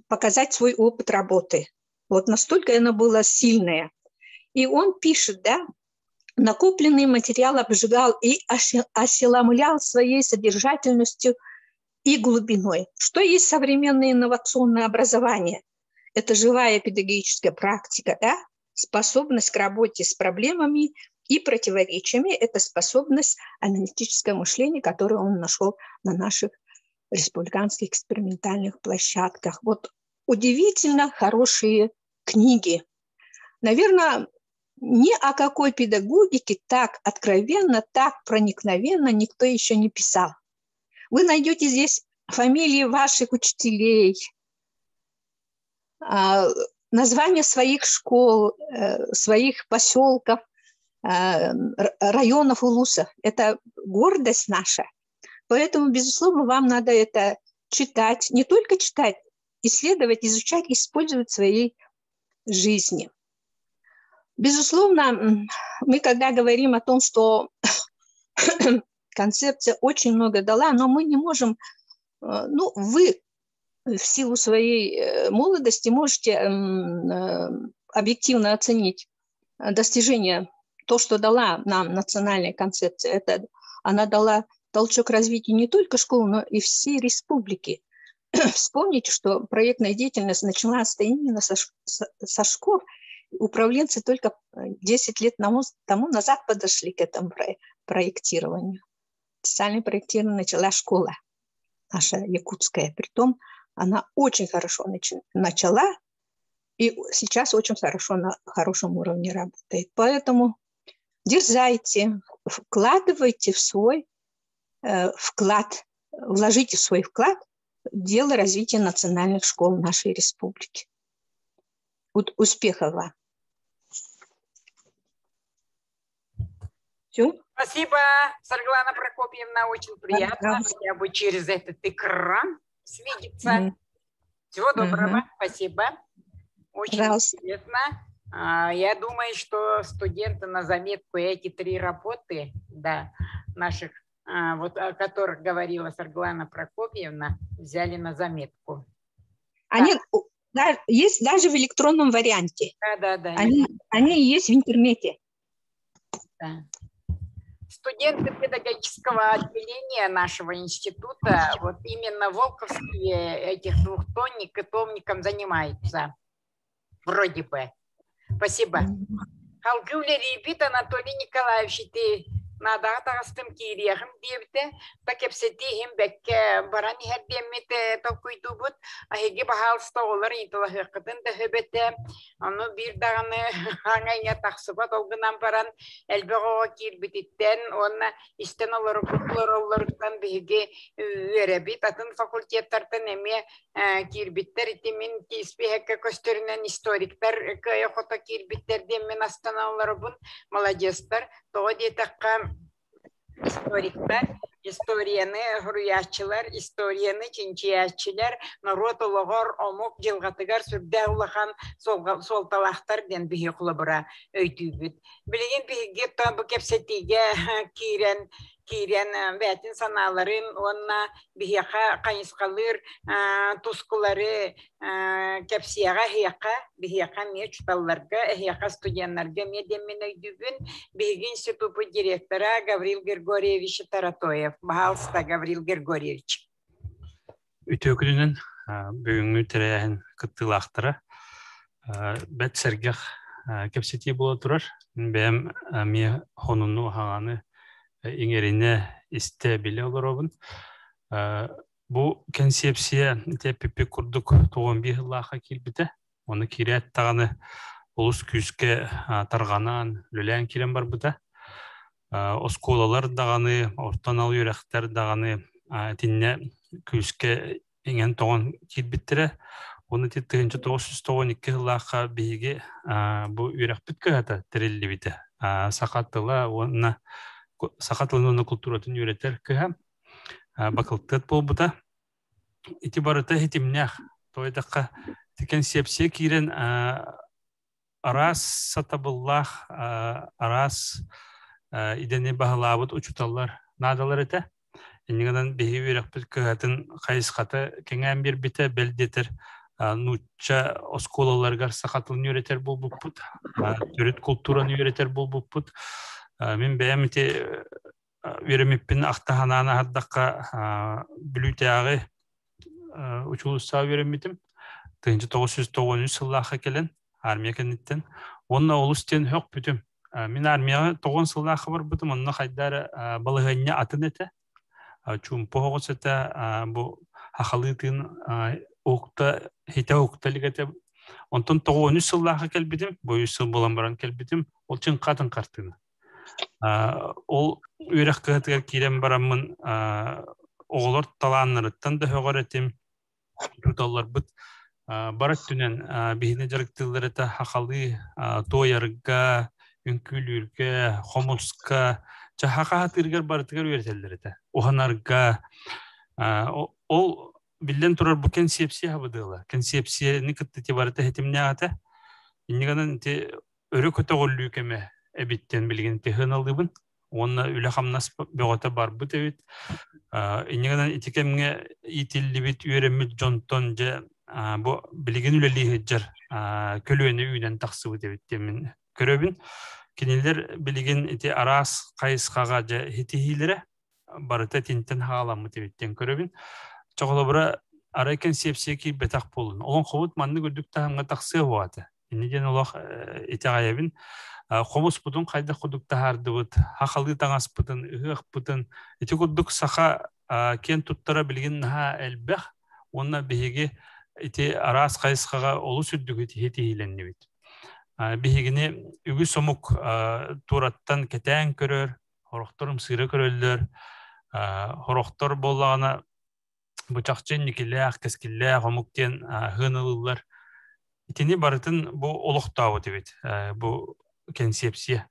показать свой опыт работы. Вот настолько оно было сильное. И он пишет, да, накопленный материал обжигал и ошеломлял своей содержательностью и глубиной. Что есть современное инновационное образование? Это живая педагогическая практика, да? Способность к работе с проблемами и противоречиями – это способность аналитического мышления, которую он нашел на наших республиканских экспериментальных площадках. Вот удивительно хорошие книги. Наверное, ни о какой педагогике так откровенно, так проникновенно никто еще не писал. Вы найдете здесь фамилии ваших учителей, названия своих школ, своих поселков, районов улусов. Это гордость наша. Поэтому, безусловно, вам надо это читать, не только читать, исследовать, изучать, использовать в своей жизни. Безусловно, мы когда говорим о том, что концепция очень много дала, но мы не можем, вы в силу своей молодости можете объективно оценить достижения, то, что дала нам национальная концепция. Это она дала толчок развитию не только школ, но и всей республики. Вспомните, что проектная деятельность началась именно со школ. Управленцы только 10 лет тому назад подошли к этому проектированию. Социальное проектирование начала школа наша якутская. Притом она очень хорошо начала и сейчас очень хорошо на хорошем уровне работает. Поэтому дерзайте, вкладывайте в свой вклад, вложите в свой вклад в дело развития национальных школ нашей республики. Успехов вам! Все? Спасибо, Светлана Прокопьевна, очень приятно хотя бы через этот экран свидеться. Всего доброго, спасибо. Очень интересно. Я думаю, что студенты на заметку эти 3 работы, да, наших, вот о которых говорила Светлана Прокопьевна, взяли на заметку. Они есть даже в электронном варианте. Да. Они есть в интернете. Да. Студенты педагогического отделения нашего института, вот именно волковские этих 2-тонник и томником занимаются. Вроде бы. Спасибо. Халгюле ребит Анатолий Николаевич, ты надо атастым кирияхым дебте, так эпсетихим бекке барани хердеммите толкуйдубут, ахиги бахал столар италахыкытын дэхэбете, аны бир даганы хаңайня тахсыбат олгынан баран элбего кирбититтен, онна истен оларыктан биги веребит, атын факультеттартан эме кирбиттер итимин киспехекке көстөрүнөн историктер кыйохото кирбиттер деммен астаналарыбын молодецтер, тоға детаққа историктер, историяны хуруячылар, историяны чинчиячылар, народ олығыр, омук жылғатыгар сүрдә улахан солталақтар ден бихи құлабыра өйтүйбіт. Білеген бихиге табы кепсетиге кирен бәтин саналарын, онна бихиға қайысқалыр, тускулары кепсияға хияқа, бихиға ме чуталларға, хияқа студентларға медеммен өйдігін, бихиги институты директора Гаврил Григорьевич Таратоев. Бахалста Гаврил Григорьевич. Үтөкүнүнөн бүгүнгү терәһен кыттылактыра. Бәт сәргәх кепсети була турар. Бәм ми хонунну хаганы иңерине исте биле олоробун. Бу концепция теппи курдук 91 жыллаха килбите. Оны кирәт таганы улус күскә тарганан лөлән кирен бар бута. Осколалар даганы, ортан ал юрәхтәр даганы тинне күскә иңен тогон килбиттере. Оны 1992 жыллаха биге бу юрәх биткәтә терелли бите. Сакатыла оны сакатлыны культуратын юрәтер кәһәм. Бакылтыт болбута. Итибарыта хитимнях тойдакка концепция кирен арас сатабыллах арас идене бахлабыт учуталлар надалар эте. Иннигенен беги үрәкпит кәһәтен кайыскаты кеңәм бир бите белдетер нучча осколаларга сакатлын юрәтер болбуппут. Төрөт культураны юрәтер болбуппут. Мен бәямите веремиппин ахтаханана хаддакка бүлүтәгы учулуса веремитим. 1993 жыллаха келен армия кенеттен. Онна олустен хөк бүтүм. Мен армияга 9 жыллаха бар бүтүм. Онна хайдар балыгыня атын эте. Чум погосета бу хахалытын окта хите окталигете. Онтон 93 жыллаха келбитим. Бу жыл болан баран келбитим. Ол чын катын картыны. Ол үйрек кыгытыгар кирен барамын оғылар таланырыттан да хөғаретим tutалар бұд барат түнен бейіне жарықтылар әті хақалы тойарыға, үнкүлүрге, хомуска жахақа хатыргар барытыгар үйретелдер әті оғанарға ол билден турар бұл концепция хабыдыла концепцияны кыттыте барыты хетимне аты иннеганын те өрі көті ғоллу кеме әбиттен білген техын алдыбын Онна үле хамнас бөгөтө бар бу тебит. Инегенен итикемге итиллибит үйрөмүт жонтон же бу билген үлелии жер көлөнү үйден таксыбы дебит темин көрөбүн. Кинилер билген ити арас кайыскага же хитихилере барыта тинтен халамы дебиттен көрөбүн. Чоголобура арайкен сепсеки бетак болун. Олон хобут манны көрдүк таханга таксы хуаты. Инеден олох итагайбин хомус бутун кайда кудук тахардыбыт, хахалы таңас бутун, ыгык бутун. Ити кудук саха кен туттара билген наха элбех, онна беге ити арас кайыскага олу сүрдүгү хитихиленни бит. Бигини үгү сомук тураттан кетен көрөр, хорохторум сыры көрөлдөр, хорохтор боллагана бычакчын никилеах, кескилеах, омуктен хынылылар. Итини барытын бу олохтабы дебит, бу концепция.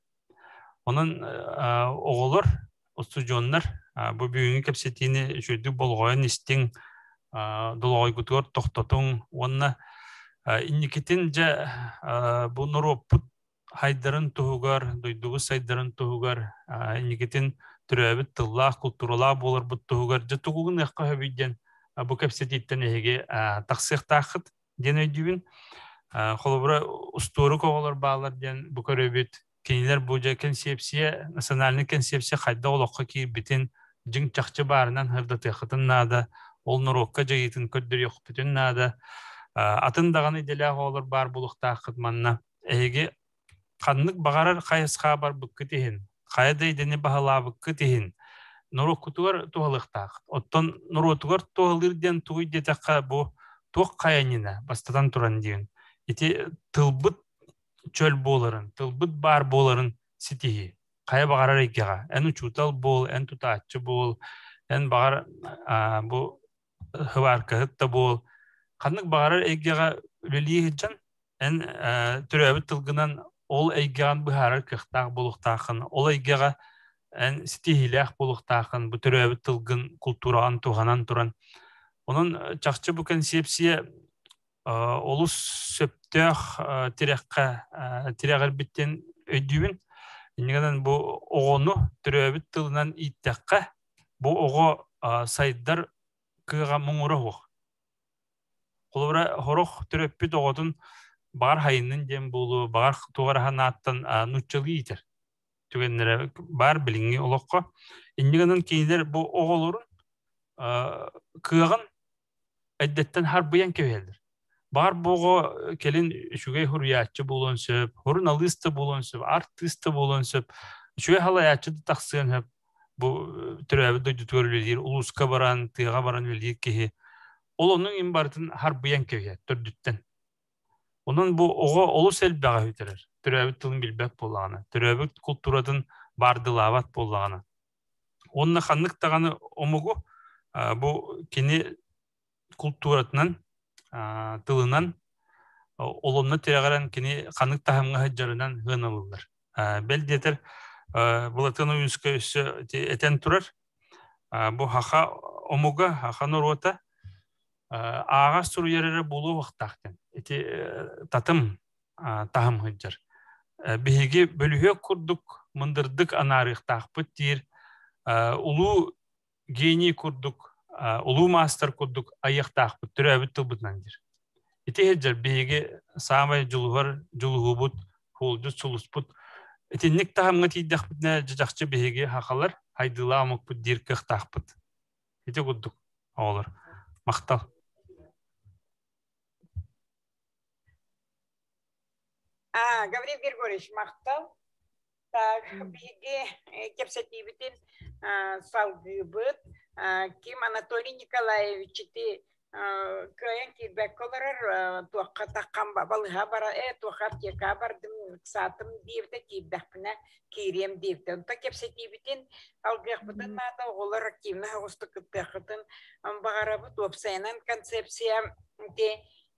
Онун оголор, остужоннар, бу бүгүнгү кепсетини жүрдүк болгоен истин долгой гутур токтотун, онна инникитин же бу нуроппут хайдарын тугугар, дойдугу сайдарын тугугар, инникитин түрөбүт тыллах, культуралах болор бут тугугар, же тугугун экка хөбүйден бу кепсетиттен эге таксыктахыт ден өйдүбүн. Холобура устуру коголор баалар ден бу көрөбүт. Кинилер бу же концепция, национальный концепция хайда олокка кийбитин жың чакчы баарынан хырдатыхытын нада, ол нурокка жайытын көддөр йокпутун нада. Атын даганы деле олор бар булуктахыт манна. Эге каннык багарар кайыска бар быккы тихин. Кайда идени бахала быккы тихин. Нуроккутугар тугалыктах. Оттон нуротугар тугалырден тугуй детакка бу тук каянина бастадан туран деген. Ити тылбыт чөл боларын, тылбыт бар боларын ситихи. Кая багарар экега. Эн учутал бол, эн тутаачы бол, эн багар бу хываркахытта бол. Каннык багарар экега үлелии жан, эн түрөбүт тылгынан ол экеган быхарар кыхтак болуктакын, ол экега эн ситихилях болуктакын, бу түрөбүт тылгын культураган туганан туран. Onun çakçı bu konsepsiya olus söptөх tireğer bitten ödübün. Neden bu oğunu türöbüt tılından ittekka bu oğu sayıdar kığa muğuruğu. Kolubra horoq türöbüt oğudun bağır hayının dem bulu, bağır tuğarahan attan nutçalı iter. Tügenlere bağır bilingi oloqqa. Neden keyler bu oğulurun kığın eddetten harbiyen keveldir. Bar boğu kelin şugay hurriyatçı bulun söp, hurnalıstı bulun söp, artistı bulun söp, şugay halayatçı da taksıyan hep bu türevi duydu görülür, uluska baran, tığğa baran ölüyor ki onun imbaratın harbiyen kevel tördütten. Onun bu oğu olus elbağa hüterer. Türevi tılın bilbek bollağına, türevi kulturadın bardılavat bollağına. Onunla kanlık dağını omugu bu kini kulturatından, tılından, olumlu tireğaren kini kanık tahamga hıccarından hınalılar. Beldedir, bulatın uyuska üssü eten turar. Bu haka omuga, haka norota, ağaç suru yerere bulu vaxtaqten. Eti tatım taham hıccar. Bihigi bölühü kurduk, mındırdık anarıq taqpıt dir. Ulu geni kurduk, ulu master kurduk, ayıqtaq bu türəbit tılbıtlandır. Eti heccar bihigi samay juluğu bud, hulcu sulus bud. Eti nik tahamga tiydaq bitne jajaqçı bihigi haqalar, haydıla amuk bud dir kıqtaq bud. Eti kurduk, oğlar. Maqtal. Гаврил Григорьевич, мақтал. Так, биги кепсетибитин салгыбыт. Ким Анатолий Николаевич ти кайын кирбек колорар туаққа таққан балыға бара, туаққа тека бардым, сатым дейбді кирбекпіне кирем дейбді. Онта кепсетибитин алгықпытын нада оғылар активны хауысты күтпекпытын бағарабыт опсайынан концепция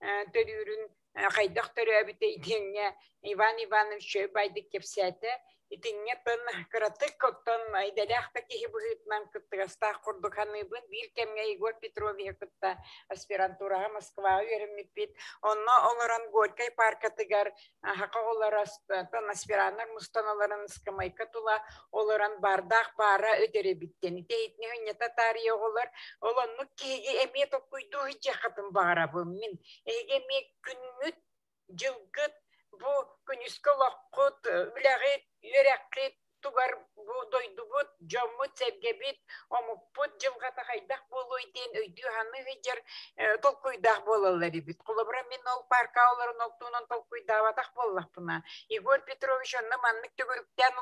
төрүрін қайдақ төрі әбіті идеңе Иван Иванович байды кепсеті итиннетен кратык коттон айдалахта кихи бухитнан кыттыгаста курдуканыбын бир кемге Егор Петрович кытта аспирантурага Москвага үйренмеппит. Онно олоран Горький паркатыгар хакаоларас тан аспиранттар мустаналарын скамайка тула олоран бардах бара өтеребиттен. Итейтне өнета тария олар олонну киги эмет окуйду жакатын бара бу мин. Эге күнүт жылгыт бу күнүскөлөккут үләгет үрәккет тугар бу дойдубут жоммут севгебит омуппут жылгата хайдак болуйден өйдү ханы хижер толкуйдак болалары бит. Кулабра мен ол парка оларын октунан толкуйдабатак боллаппына. Егор Петрович онна маннык төгөрүктен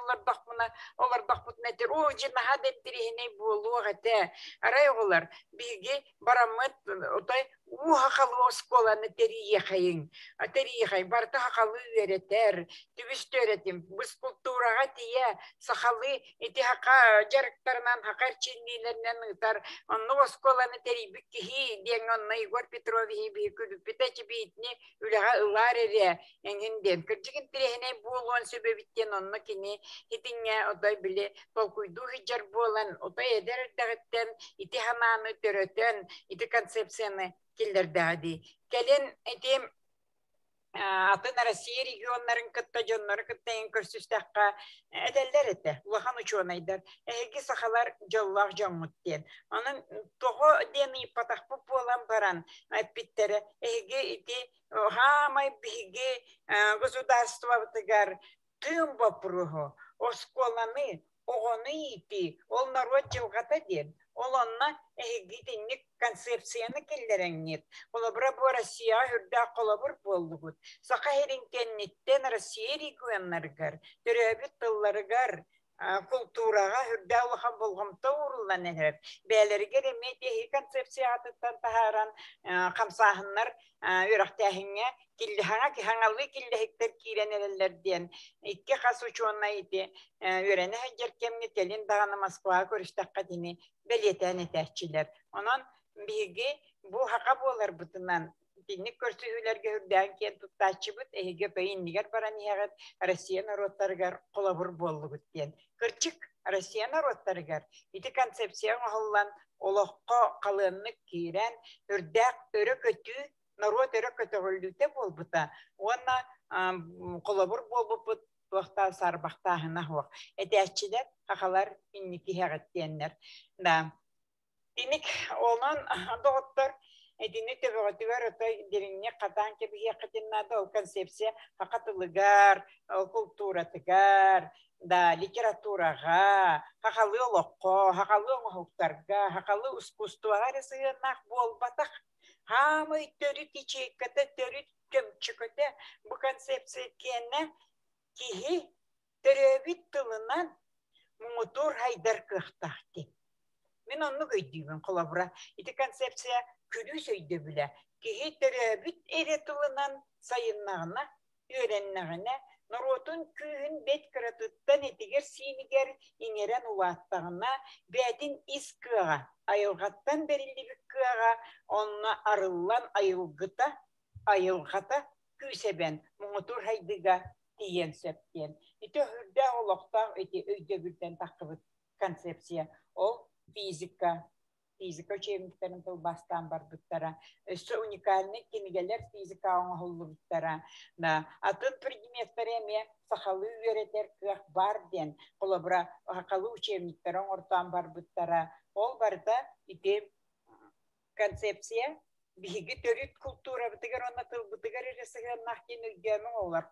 олар дакпут нетер. О жинаха дептирихине болугате. Арай олар биги барамыт отой ухахалу осколаны терияхайын. Терияхай барта хакалы веретер. Түбүстөретим. Бус культурага тие сахалы эти хака жарыктарынан хакар чиннилернен ытар. Онну осколаны терибик кихи ден онна Егор Петрович би күлүппетечи битни үлага ылар эре. Энгенден кыржыгын тирехине болуан себебиттен онна кини хитиңе одай биле толкуйду хиджар болан одай эдердагыттен ити хаманы төрөтөн ити концепцияны килдердади. Келен этим атын Россия регионнарын кытта жоннары кыттайын көрсүстакка эделдер эте. Улахан учуанайдар. Эги сахалар жоллах жоңмуттен. Анын того дени патахпы болан баран айппиттере эги ити хамай биги государство тыгар тым вопросу осколаны огоны ити ол народ жылгата ден. Олонна эгитинник концепцияны келдереңнет. Колобра бу Россия хүрдә колобур болдугут. Сака херинкеннеттен Россия регионнаргар, төрөбүт тылларыгар, культурага хүрдә улахан болгомта урулан эреп. Бәлерге ремете концепция атыттан тахаран камсахыннар үрәхтәһиңе киллехаңа ки хаңалы киллехтер киренелерден икке хасучуна ите үрәне хәҗәркемне телин даганы Москва көрүштәккә дини белетәне тәчиләр. Онан биге бу хака болар бутынан динник көрсөтүүлөргө хүрдән кен туттачыбыт эге пейиннигер баран ягат Россия народтарыгар колобур болдугут ден. Кырчык Россия народтарыгар ити концепция голлан олокко калынны кирен үрдәк өрө көтү народ өрө көтөгөлүтө болбута. Онна колобур болбут вакта сарбактахына хок. Этәчиләр хакалар инники ягаттеннер. Да. Диник онан доктор эдине төбөгөтүгөр өтөй деринне катан кебиге кытыннада ол концепция хакатылыгар, культуратыгар, да литературага, хакалы олокко, хакалы оңохуктарга, хакалы искусствога ресыгынак болбатак. Хамы төрүт ичеккете төрүт көмчүкөтө бу концепция кенне кихи төрөбүт тылынан муңутур хайдар кыхтахти. Мен онну көйдүйбүн колобура. Ити концепция күлү сөйдө биле. Кихи төрөбүт эретылынан сайыннагына, үйреннагына, народун күйүн бет кыратыттан этигер синигер иңерен улаттагына, бәтин искыга, айылгаттан берилдиби кыга, онна арыллан айылгата күйсебен, муңутур хайдыга тиен сөптен. Ити хүрдә олоқтақ, ити өйдө бүрден таққыбыт концепция. Ол физика учебниктерин тыл бастан бар буттара. Өсі уникальный кенигелер физика оңғылы буттара. Атын предметтереме сахалы үйретер кыақ бар ден. Қолабыра хақалы учебниктерин ортан бар буттара. Ол барда ити концепция биги төрүт культура битигер онна тыл битигер эресеген нахтин үйгенің олар.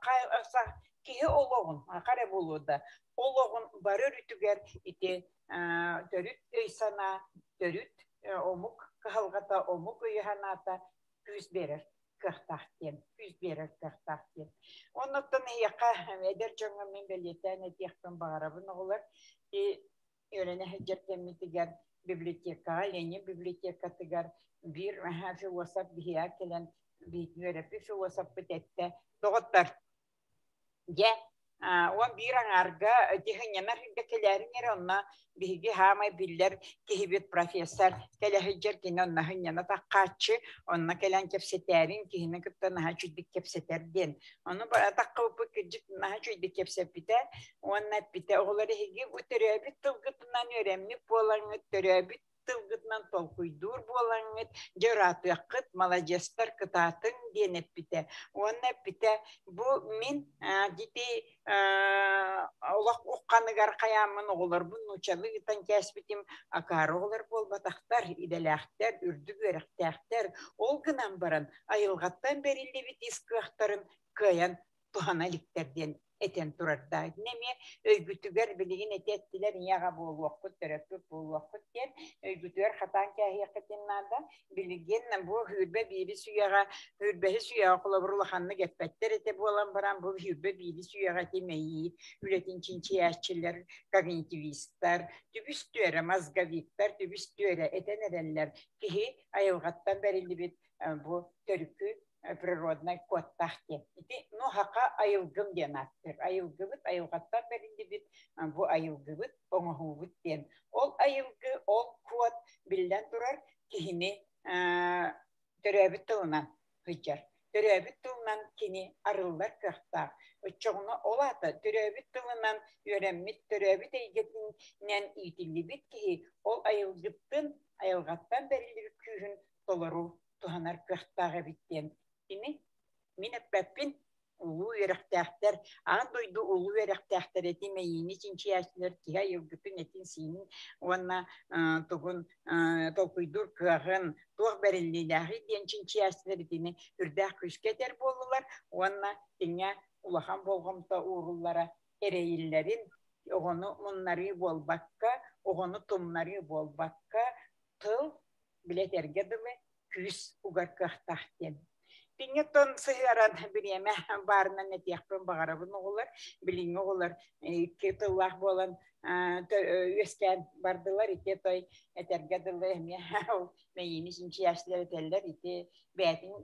Кихи ологун, акаре болуда. Ологун бары рүтүгер ити төрүт өйсана, төрүт омук, кахалгата омук өйханата күз берер кахтахтен. Оннуктан яка эдер жоңга мен белетен этияктан багарабын олар. Өрене хеджертемитигер библиотека, Ленин библиотека тигер бир философ бия келен бит философ битетте. Доғыттар. Же он bir anarga dihinyanar hüdde kelerin yer onna bihigi hamay biller kihibit profesör kelehijjer kini onna hünyana taqqaçı onna kelen kepseterin kihine kıtta naha çüddik kepseterden onu bana taqqıbı kıcık naha çüddik kepsepite onna pite oğulları higi bu terabit tılgıtından öğrenmek bolanıt terabit tılgıtından tolkuydur bolanıt ceratı malajestler kıtatın denep bite onna pite bu min giti Allah uqqanıgar qayamın oğullar bunun uçalı itan kesbitim akar oğullar bolbataqtar idelahtar ürdü görektar ol gınan baran ayılgattan berildi bit iskıhtarın kayan tuhanaliklerden eten turarda neme öygütüger bilgin etettiler yaga bol vakit terapöp bol vakit den öygütüger hatan kahiyaketinnada bilgin bu hürbe biri suyaga hürbe suyaga kolaborulahanını getpetler ete bolan baran bu hürbe biri suyaga demeyi üretin çinçiyatçılar kognitivistler tübüstüere mazgavitler tübüstüere eten edenler ki ayılgattan berildi bit bu törükü природной код тахте. Ити ну хака айылгым денаттыр. Айылгыбыт айылгаттан беринди бит бу айылгыбыт оңохубут ден. Ол айылгы ол код билден турар кихини төрөбүт тылынан хыжар. Төрөбүт тылынан кини арылдар кахта. Очоғуна олата төрөбүт тылынан öğrenmit төрөбүт эйгетинен итилибит ки ол айылгыттын айылгаттан берилди күйүн толору туһанар кахтага биттен. Min eppepin ulu yörektahter, an doydu ulu yörektahter etime yeni çinçiyaslar kiha yılgıtın etin sinin ona togun tokuydur kağın toq berillilahi diyen çinçiyaslar etini hürdah küsketer boldular ona dinge ulahan bolğumta uğurlara ereyillerin onu munları bolbakka onu tumları bolbakka tıl biletergedılı küs ugar kahtahten Pinge ton sıhharan biriyeme barına ne diyakpın bağırabın oğullar, bilin oğullar, ketullah bolan üsken bardılar, ite toy etergadılı emiye, meyini şimdi yaşlılar eterler, ite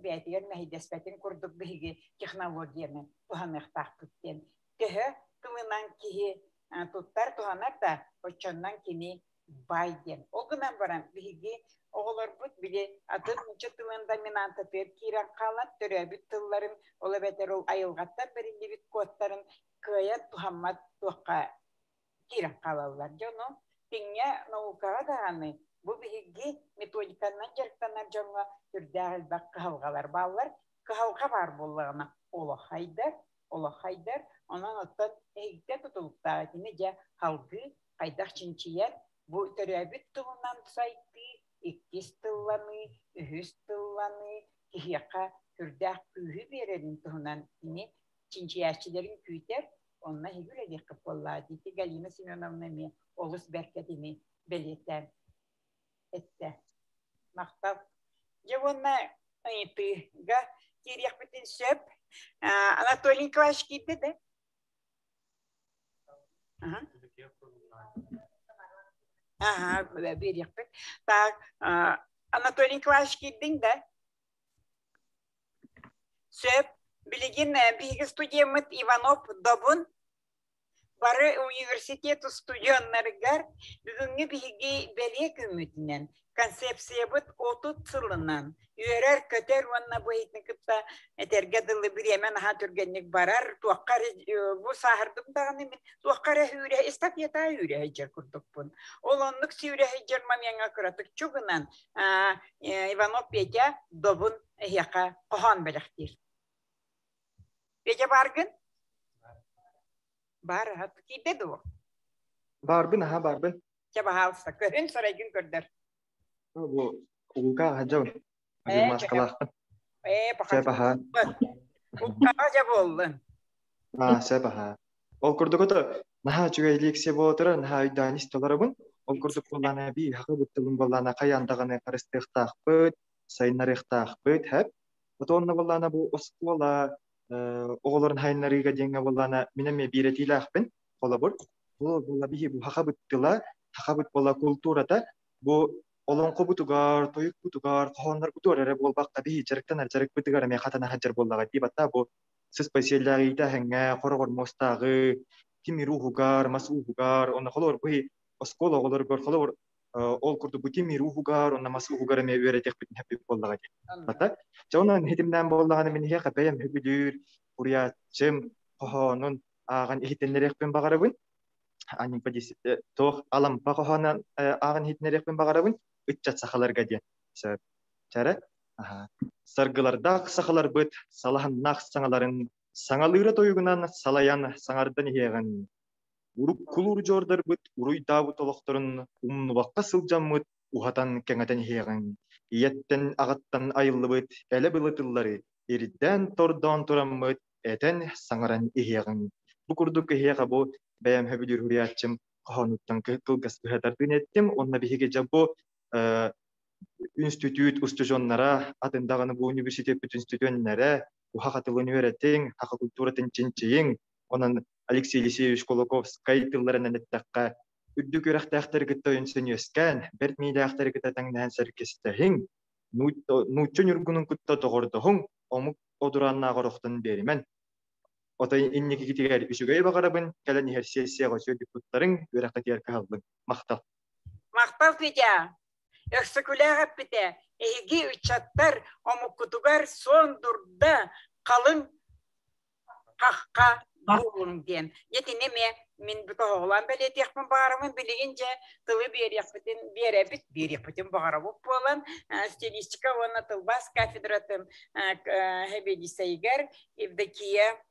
beytiger mehidespetin kurduk bihigi teknolojiyemen, tuhanık takpıkken. Tühü, kılınan kihi tuttar tuhanak da, oçondan kini bayden. O günden varan bihigi, oğullar bu bile adım çıtılın dominanta per kiran kalat töröbüt tılların ola beter ol ayılgattan berindi bit kodların kaya tuhammat tuqa kiran kalallar jono tinnya nauka da hani bu bihigi metodikandan jerktanar jonga türdäl bak kavgalar ballar kavga var bollana ola haydar ondan attan egde tutulukta tinece halgı qaydak çinçiyer bu töröbüt tılından saytı İkis tıllanı, ühüs tıllanı, kihiyaka hürdağ kühü verelim tuhunan ini çinçiyatçıların küyter, onunla higül edek kıpıllağı diti Galina Semyonovna mi, Oğuz Berketini belirten etse. Maktab. Cevonna ıйtıga kiryak bütün söp, Anatoliy Kvaşki'de de. Aha, bir yapıp. Tak, Anatoliy Kvaşki'din de söp bilgin bir studiyemit Ivanov Dobun barı üniversitetu studiyonlarıgar bugünkü bilgi belek ümitinden konsepsiya bit otut sılınan üyerer köter vanna bu etnikipta etergadılı bir yemen hatırgenlik barar tuakkar bu sahardım dağını min tuakkara hüre istafiyata hüre hecir kurduk bun olanlık süre hecir mamyanga kıratık çugunan Ivanov Petya Dobun yaka kohan belektir Petya bargın Bar hat ki dedi o. Barbın ha barbın. Çaba halsa körün sonra gün gördür. Bu uga hacam. Hadi maskalah. Çaba ha. Uga hacam oldun. Çaba ha. Ol kurduk da naha cüveylik sebotura naha danis tolarabın. Ol kurduk kullana bir hakkı butulun kullana kayandağını karıştıqtaq böt, sayınarıqtaq böt hep. Otonna kullana bu oskola oğulların hayınlarıyla denge bolana mineme biretilahpın olabur. Bu bihi bu hakabıt bola kulturada bu olonqo butugar, toyuk butugar, qohonlar butugar bolbaqta bihi jariktan jarik butugar me xatana hajar bollaga dibatta bu сыз поселягыйта хәңгә хоргор мостагы тимиру хугар масу хугар онна холор бу оскола олор гор холор ол курду бу тимиру хугар онна масу хугар ме өретек бит хәппи боллага ди бата жонан хитимнән боллаганы мен хә капаям хүбүлүр урячым хохонун аган ихтеннерекпен багарабын анин падис тох алам пахохонан аган хитнерекпен багарабын үтчат сахаларга ди чара саргыларда сахалар бит салахан нах саңаларын саңалыра тойгунан салаян саңардан иеган урук кулур жордар бит уруй дабы толокторун умнубакка сылжаммыт ухатан кеңатан иеган ияттен агаттан айыллы бит эле былытыллары ирден тордон тураммыт этен саңаран иеган бу курдук иега бу бәям хөбүлүр хуриятчым кохонуттан кылгас быхатардын еттим онна биһиге жабу институт устужоннара атындаганы бу университет бүт институтөннәре ухакатылын өретең хака культуратын чинчиң онан Алексей Елисеевич Колоковский тылларынан эттакка үддүк үрәхтәхтер гытта өнсөн өскән бер миләхтер гытта таңнан сәркестәһиң нуччун үргүнүн кутта тогордоһуң омук одуранна горохтан беримен отай иннеки китигәр үсүгәй багарабын кәлән һәр сессияга сөйдүктәрен үрәхтәр калдым мактал Китя Эксекулега пите, эги учаттар, омукутугар сон дурда, калын кахка буун дем. Етине мен бутоглан белет яхмын барамын билигинче тылы берепитин барабып болан стилистика вона тылбас кафедратын хебедисейгер Евдокия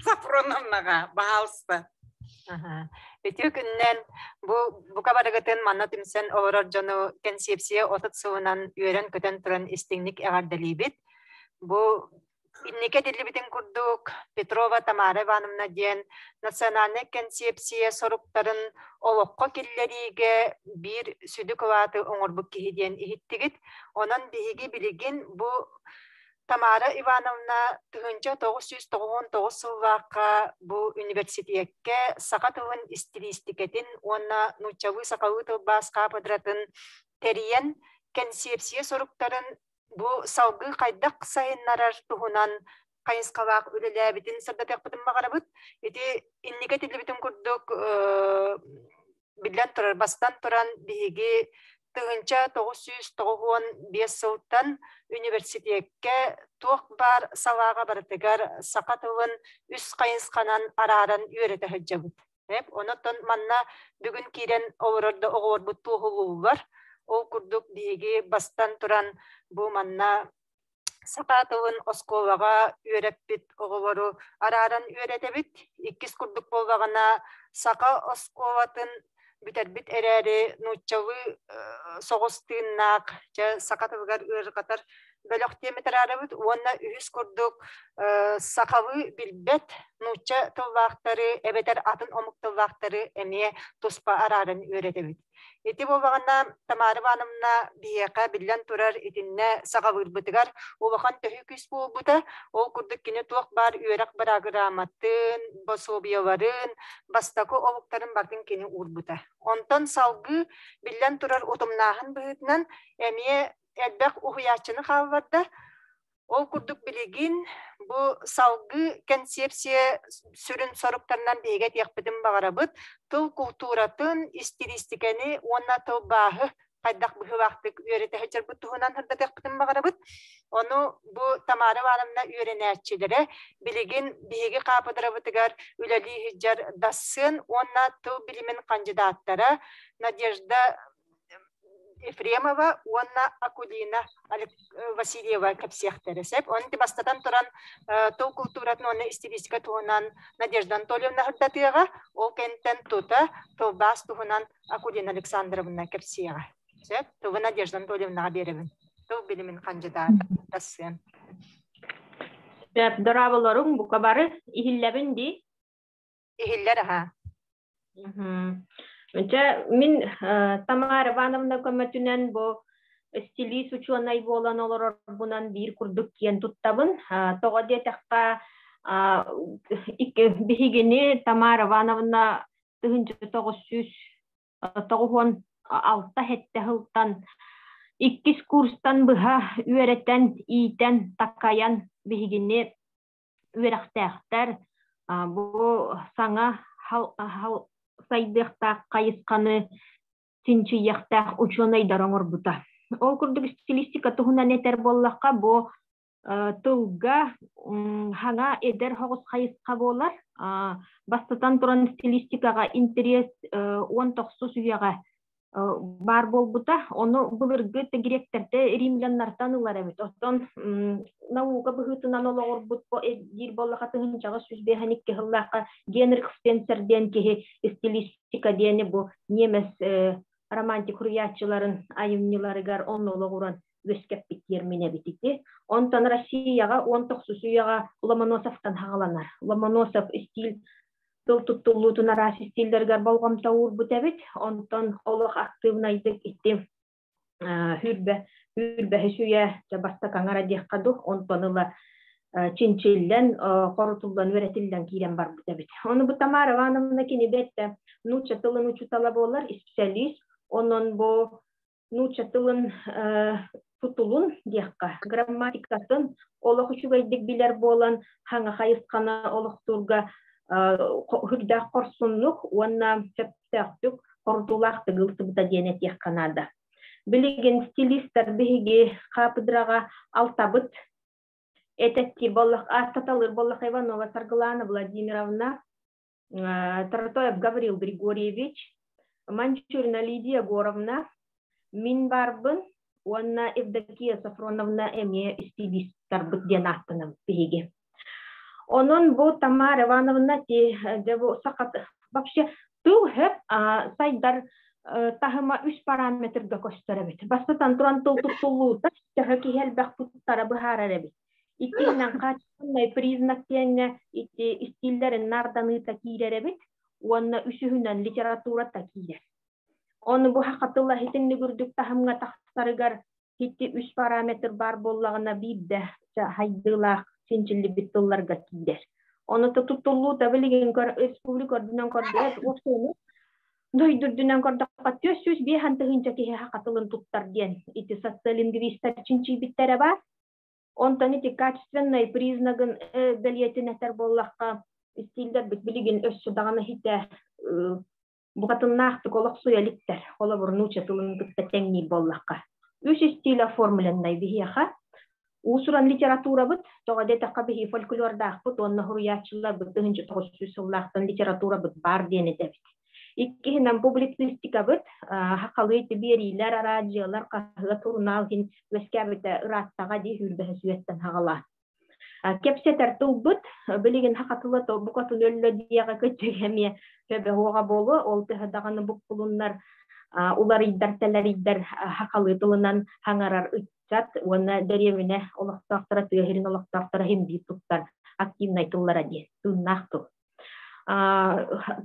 Сафроновнага баалсты. Битүү күннен бу кабарыгытын манна тимсен олорор жону концепция отут суунан үйрен көтөн туран истиңник эгардалибит. Бу иннике дилибитин курдук Петрова Тамара Ивановна диен национальный концепция соруктарын олокко киллериге бир сүдүк ваты оңорбук кихидиен ихиттигит. Онан биһиги билигин бу Тамара Ивановна 1999 сыллааққа бу университетке сақатылын стилистикетін онна нучавы сақалы тылбасқа падыратын териен концепция соруктарын бу салгы қайдақ сайыннарар туһунан қайынсқалақ үлеләбітін сырдатақ бітін бағарабыт. Еті иннеге тілібітін күрдік білден тұрар, бастан тұран биһиги 1995 сылтан университетке туох бар салаға бартыгар сақатылын үс қайынсқанан араран үйреті хыджабыт. Онотон манна бүгін кирен олырырды оғырбыт туғылуы бар. Ол күрдік дейге бастан тұран бұл манна сақатылын осколаға үйреппит оғылыру араран үйретебит. Иккис күрдік болғағана сақа осколатын Бит эрәре нуччавы соғыстыыннақ, сақатылғар үрғатар бөліқ теметарарабыт, онна үйіз күрдік сақавы білбет нучча тыллақтары, әбетер атын омық тыллақтары әме тұспа арарын өретебіт. Еті болғағына Тамара Ивановна бияқа білген тұрар етінне сақавыр бұтығар, олақан төхі күс бол бұта, ол күрдік кені туақ бар үйерақ барағы раматын, бособияларын, бастақы олықтарын бардың кені ұр бұта. Онтан салғы білген тұрар отымнағын бұғытынан әме әлбәқ ұхыячыны қалварды, ол күрдік білеген бұл салғы концепция сүрін сорықтарынан бейгет яқпыдың бағарабыд, тыл культуратын, стилистиканы, онна тыл бағы қайдақ бұғы вақтық үйреті хәчер бұттығынан хырдат яқпыдың бағарабыд. Оны бұл Тамара Ивановна үйренәтчелері білеген бейге қапыдырабытығар үләлі хиджар дасын, онна тыл білімен кандидаттара Надежда Ефремова, онна Акулина Васильева кәпсияқтары сәп. Оны бастатан тұран тол культуратын, оны стилистика туғынан Надежда Анатольевна хырдатыға, ол кәнттен тута тол бас туғынан Акулина Александровна кәпсияға. Сәп, тұғы Надежда Анатольевнаға беребін. Тол білімін кандидат дасын. Сәп, дұрабыларың бұқа бары ихилләбін дей? Ихиллер, аға. Мен Тамара Ивановна көмөтүнен бу стилист ученый болан олар бунан бир курдук кен туттабын. Тога детакка бихигени Тамара Ивановна 1996 хетте хылтан иккис курстан быха үйреттен иитен такаян bihigini üyerektağıtlar bu sana saydıqtaq qayısqanı sinçi yaqtaq uçunayдар oңор buta. Ol kurduk stilistika tuhuna neter bollaqqa bu tılga hana eder hoğuz qayısqa bolar. Bastatan turan stilistikaga interes on toqsus üyaga бар болбута, оны былыргы тегеректерде римляннар танылар эбит. Оттон наука быхытынан олоғыр бұтпо дир боллақатын жағы сүзбеханик кехыллаққа Генрих Спенсерден кехе стилистика дені бұл немес романтик хуриятчыларын айымниларыгар оны олоғыран өскеп биттермине битити. Онтан Россияға 19 уяға Ломоносовтан хағаланар. Ломоносов стиль туттуллутун арасы стилдергер болгом таур бутебит, онтон олох активнайдык итти хүрбе хүсүйе жабаста каңара деккаду, онтоныла чинчиллен, корутулдан өретилден кирен бар бутебит. Оны bu Tamara Ивановна кинебетте нуча тылын учутала болар, специалист, онон бу нуча тылын тутулун декка, грамматикасын олох учугайдык билер болан, хаңа хайыскана олох турга hürdaq qorsunluq, ona çöptüq, qortulaq tıgıltıbıda denet yakkanada. Bilegen stilistler bihigi kapıdrağa altabıt, etetki bollaq, tatalır bollaq Ivanova Sargılana Vladimirovna, Taratoyev Gavril Grigorьевич, Manchurina Lidia Gorovna, min barbın, ona Evdokiya Safronovna eme stilistler bıt denattınım bihigi. Onun bu Tamara Ивановна de bu sakat вообще tüm hep sayдар tahıma 3 parametrede gösterebit. Basatan turan tutulluğu da tehki helbek tuttara bıhararebit. İkinden kaçınmay priznaklarına stillerin nardanı takirerebit. Onun üçünden literatura takirer. Onu bu hakatıllah hitinni gördük tahımga taksarıgar hitti 3 parametr bar bollağına bibde haydılaq sinçilli bitollarga kider. Onu da tutullu da bilgin respublika ordundan kordet oksonu doydurdunan kordakka tösüz bir hantığınca ki hakatılın tuttar diyen iti sotsiolingvistler çinçi bittere var. Ondan iti качественный признагын beliyetineter bollakka stiller bit bilgin össü dağını hitte bugatın naqtık olaq suyalikter. Ola bir nuça tılın kıtta tengil bollakka. 3 stila formulenday bihiyaha. Usuran literatura bit, toğade taqabihi folklordaq bit, onna huriyatçılar bit, dığınca toğusuz sığlaqtan literatura bit bar diyene debit. İkkihinden publicistika bit, haqalıydı beriler, radyolar, qahıla turnalhin, veskabite ırattağa di hürbehe süyetten haqala. Kepseter tıl bit, biligin haqatıla bukatın öllü diyağa kötügemiye höbe hoğa bolu, oltığı dağını buk bulunlar, ular iddar, teler iddar, haqalı tılınan hangarar ıçat, ona derevine olaqtaqtara, tüyehirin olaqtaqtara hem bir tuttar, aktivnay tıllara diye, tünnaqtı.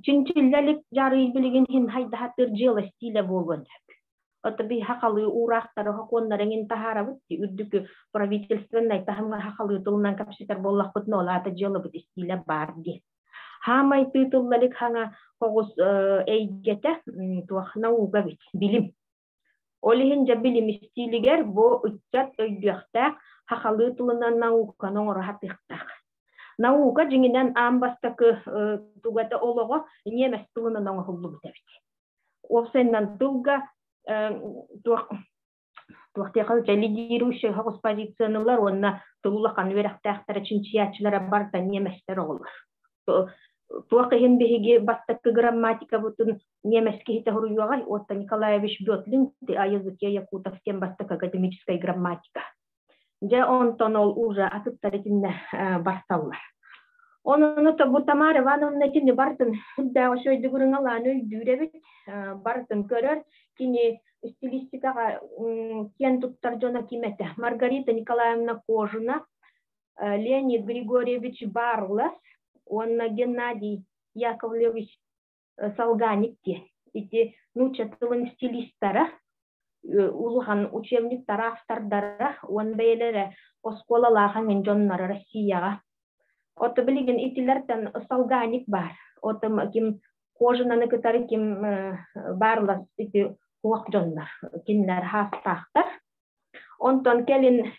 Çinçillelik jarı bilgin hin hayda hatır jela stile bolğan. Otabi haqalı uraqtara hoqonların intahara bitti, ürdükü правительственный tahımga haqalı tılınan kapsitar bollaq bitne olata jela bit stile bar diye. Hamay titullik hanga hoğuz eygete tuaq nauga bit, bilim. Olihinca bilim stiliger bu uçat öydüqtaq, haqalı tılınan nauka noğru hatiqtaq. Nauka jinginen ambastakı tugata oloğu nemes tılınan noğu hullu bitebit. Ofsennan tılga tuaqtiqal lidiruşu hoğuz pozisyonlar onna tılulaqan veraqtaqtara çinçiyatçılara barda nemesler olur. Tuaqhin bihigi bastakı grammatika butun nemeski hita huruyuğay, otta Nikolaevich Bötlin ti a языке якутов тем бастак академическая грамматика. Ja onton ol уже atıptarıkinne bastallar. Onu da bu Tamara Ивановна kini bartın hüddağı şöyle gürünalan öldürebit, bartın görür, kini stilistikaga ken tuttar jona kimete. Margarita Nikolaevna Kojuna, Leonid Grigorьевич Barlas, Onna Геннадий Яковлевич Салганик те. Ити нуча тылын стилистара, улухан учебник тарафтардара, он бейлere осколалахан мен жоннары Россияга. Ото билген итилерден Салганик бар. Ото ким Кожинаны кытары ким Барлас ити хуак жоннар, кинлер хастахтар. Ondan kelin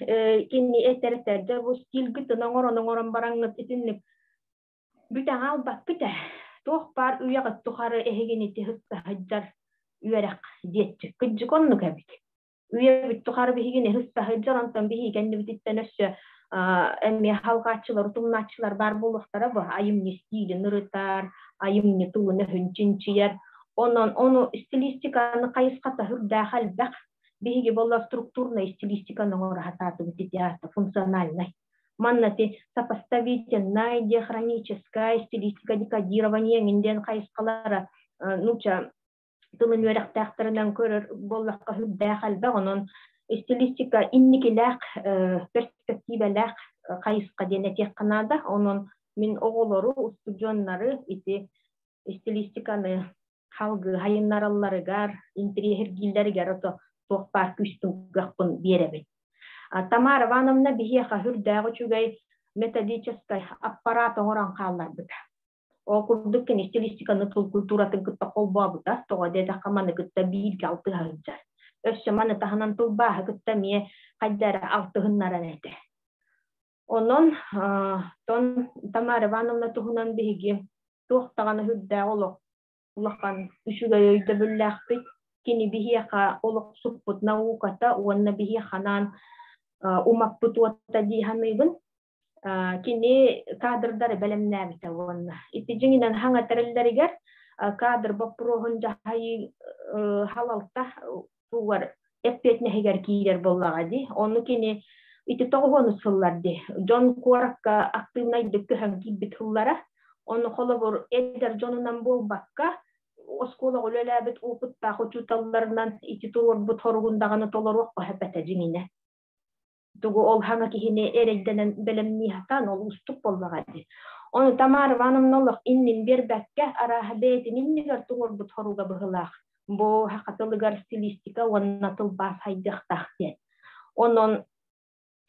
kini eterterce bu stilgi tınoğoron barangıt itinlik bütün albak bite. Toh par uyağı tuharı ehegeniti hısta hıccar üyerak diyetçi. Kıcık onluk ebik. Üye bit tuharı behigini hısta hıccar ondan behi kendi bititten össe emmi halkaçılar, tumnaçılar bar buluqtara bu. Ayım nestiydi nırıtar, ayım netulu nehünçinçiyer. Onu stilistikanı kayıskata hürdahal bak. Беги была структурная стилистика театра, функциональная. Маннати сопоставительная, диахроническая стилистика декодирования, минден кайскалара, нуча тылын өрәктәхтәреннән көрер боллакка хүддәхәл бәгонон стилистика инникеләк перспективаләк кайска денетек канада, onun min оголору, студионнары ити стилистиканы халгы хайыннаралларыгар, интерьергилләргә рото Тоқпар күстің ғақпын беребін. Тамара Ивановна бігеға хүрдәғі чүгей методическай аппарат оңыран қалар бұд. О күрдіккен стилистиканы тұл культуратын күтті қолба бұда, тоға деді қаманы күтті бейілге алтыға хүнжар. Өсі маны тағынан тұлбағы күтті ме қайдары алтығыннаран әді. Onun Тамара Ивановна тұғынан бігеге тоқтағаны хүрдәғі олыққан үшіге өйді бүлләқ Kini bihiaka olok supput naukata wanna bihianan umaput wata di hamibun kini kader dari belem nabita wanna iti jinginan hanga terel dari gar kader baprohon jahay halalta tuwar epet nehigar kider bollagadi onu kini iti tohon sullardi John Quarka aktif nay dükkan gibit hullara onu kolabor eder John'un bol bakka Oskola olelabet oput tahu tutallarından iti tuwar but horgundagana tolorok pahapata jingine. Tugu ol hanga kihine eregdenen belemni hatan ol ustup bollagadi. Onu Tamara Ivановна innin bir bekke arahabetin innigar tuwar but horuga bıhılaq. Bu hakatılıgar stilistika wannatul bas haydıq tahtiyat. Onun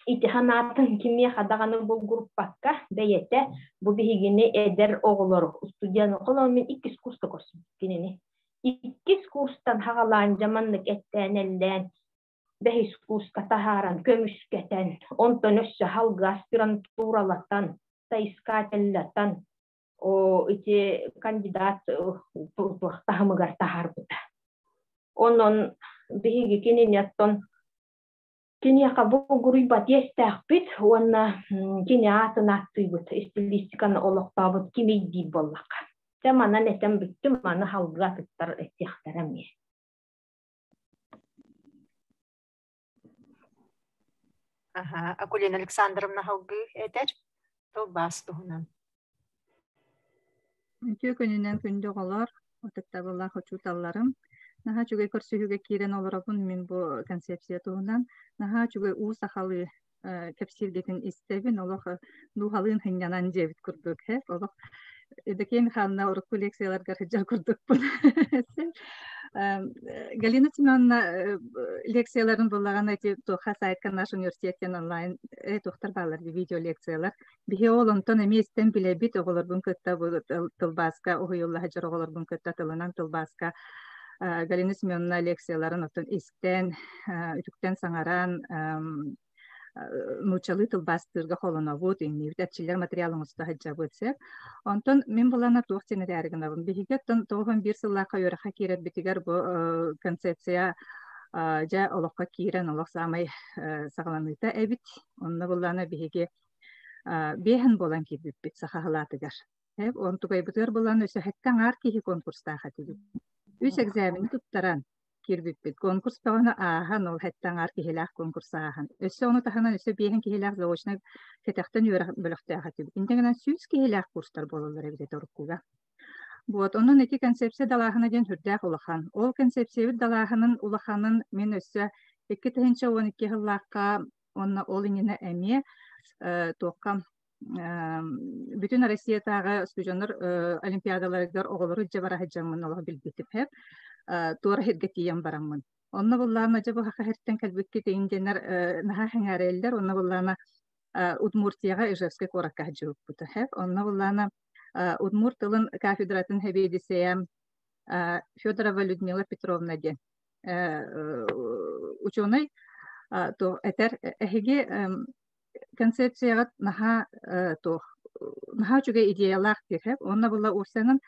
İtihanatın kimya kadağını bu grup bakka beyete bu bihigini eder oğulları. Studiyanı kolonun ikis kursta kosun. İkis kurstan hağalan zamanlık etten elden behis kurska taharan kömüsketen ondan össe halga aspiranturalatan sayıskatellatan o iti kandidat tahamıgar tahar buda. Onun bihigi kinin yatton Kini akabu guribat yestahbit wana kini atnak tuibut stilistikana oloktabut kimi di bollak. Temana netem bittim mana halga tuttar ihtiyahtaram ya. Akulina Alexandrovna halgı eder. To bastı hunan. Kökününden kundu olar. Otattaballah uçutallarım. Naha çuge körsühüge kiren olarabun min bu konsepsiya tuğundan. Naha çuge u sahalı kapsirgetin istebin olaq nuhalın hınyanan cevit kurduk hep. Olaq edeken xanna oruk koleksiyalar garıca kurduk bunu. Galina Simon'la leksiyaların bullağına eti toxa saytkan naş üniversitetten online toxtar bağlar video leksiyalar. Bihe olonton emesten bile bit oğulur bun kötta bu tılbaska oğuyulla hajar oğulur bun kötta tılınan tılbaska Galina Simon'la leksiyaların otun isten ütükten sangaran nuçalı tılbastırga holuna vod inni vitçiler materialın usta hacca bölsek ondan men bulana toxtene derginabın bihigetten toğun bir sıllaqa yöre hakiret bitigar bu konsepsiya ja oloqqa kiren oloq samay sağlamıyta ebit onna bulana bihige behen bolan kibit sahahlatıgar hep on tugay butar bulana öse hakkan ar kihi konkursta hatibi üç egzamini tuttaran kirbipit konkurs tağına ahan ol hattan ar kihilaq konkursa ahan öse onu tahanan öse behen kihilaq zaoçna fetaqtan yöre bölüqtä hatibi indegenen süz kihilaq kurslar bolurlar ebide torukkuga bu onun eti konsepsiya dalahına den hürdaq ulahan ol konsepsiya dalahının ulahanın men öse 2-12 yıllıqqa onna ol inine emi toqam bütün Rusya tağı stüdyolar olimpiyadalarıgar oğulları cebara hacamın ola bilbitip hep doğru hedgetiyen baramın. Onna bullana acaba hakarten kalbikki teyindener naha hangareller onna bullana Udmurtiyaga Ижевска korakka hacıp butu hep. Onna bullana Udmurtılın kafedratın hebediseyem Федорова Людмила Петровна den. Ученый то этер эһиги концепцияга наха чуга идеялар кеп, онна була урсанын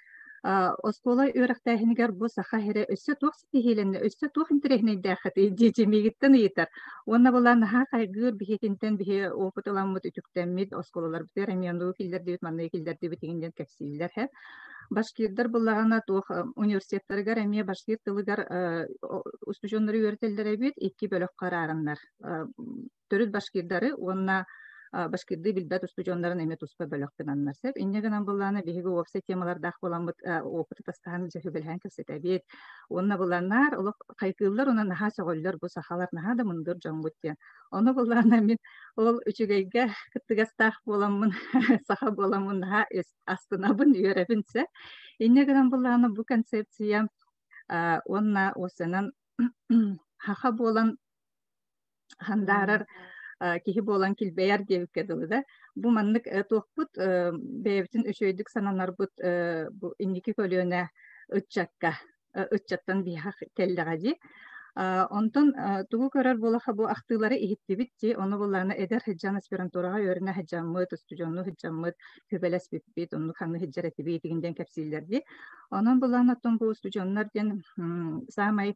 оскола өрөктәһинигер бу саха хире өссө тух ситихилен өссө тух интерехне дәхәти дижемигиттен итер. Онна була наха кайгыр бихетинтен бихе опытыламыт үтүктәммит осколалар битер эмиянду килдер дибит манны килдер дибит дигенден кепсилдер хәп. Башкирдар буллагана тух университеттергер эми башкир тылыгар устужоннору өртелдер бит 2 бөлөк карарыннар. Төрүт башкирдары онна башкирды билбет устужоннарын эме туспа бөлөктөн аннарсып. Иннегенен булланы биги опсе темалар дах боламыт опыты тастаһан жөһү белһән кесетебит. Онна булланнар улук кайкыллар онна наха сөгөллөр бу сахалар наха да мындыр жоңгуттен. Оны булланы мен ол үчүгейге кыттыгастах боламын саха боламын наха астына бун үйрөбүнсө. Иннегенен булланы бу концепция онна осынын хаха болан хандарар кихи болан килбейер дебикке да. Бу маннык тохпут бэбитин өшөйдүк сананар бут бу индики көлөөнө ытчаттан бихак теллегади. Онтон тугу көрөр болаха бу актылары ихиттибитти, оны булларына эдер хеджан аспирантурага өрүнө хеджаммыт, студионну хеджаммыт, көбелес биппит, онну ханны хеджаретиби дигинден кепсилдерди. Онон булларына тон бу студионнарден самай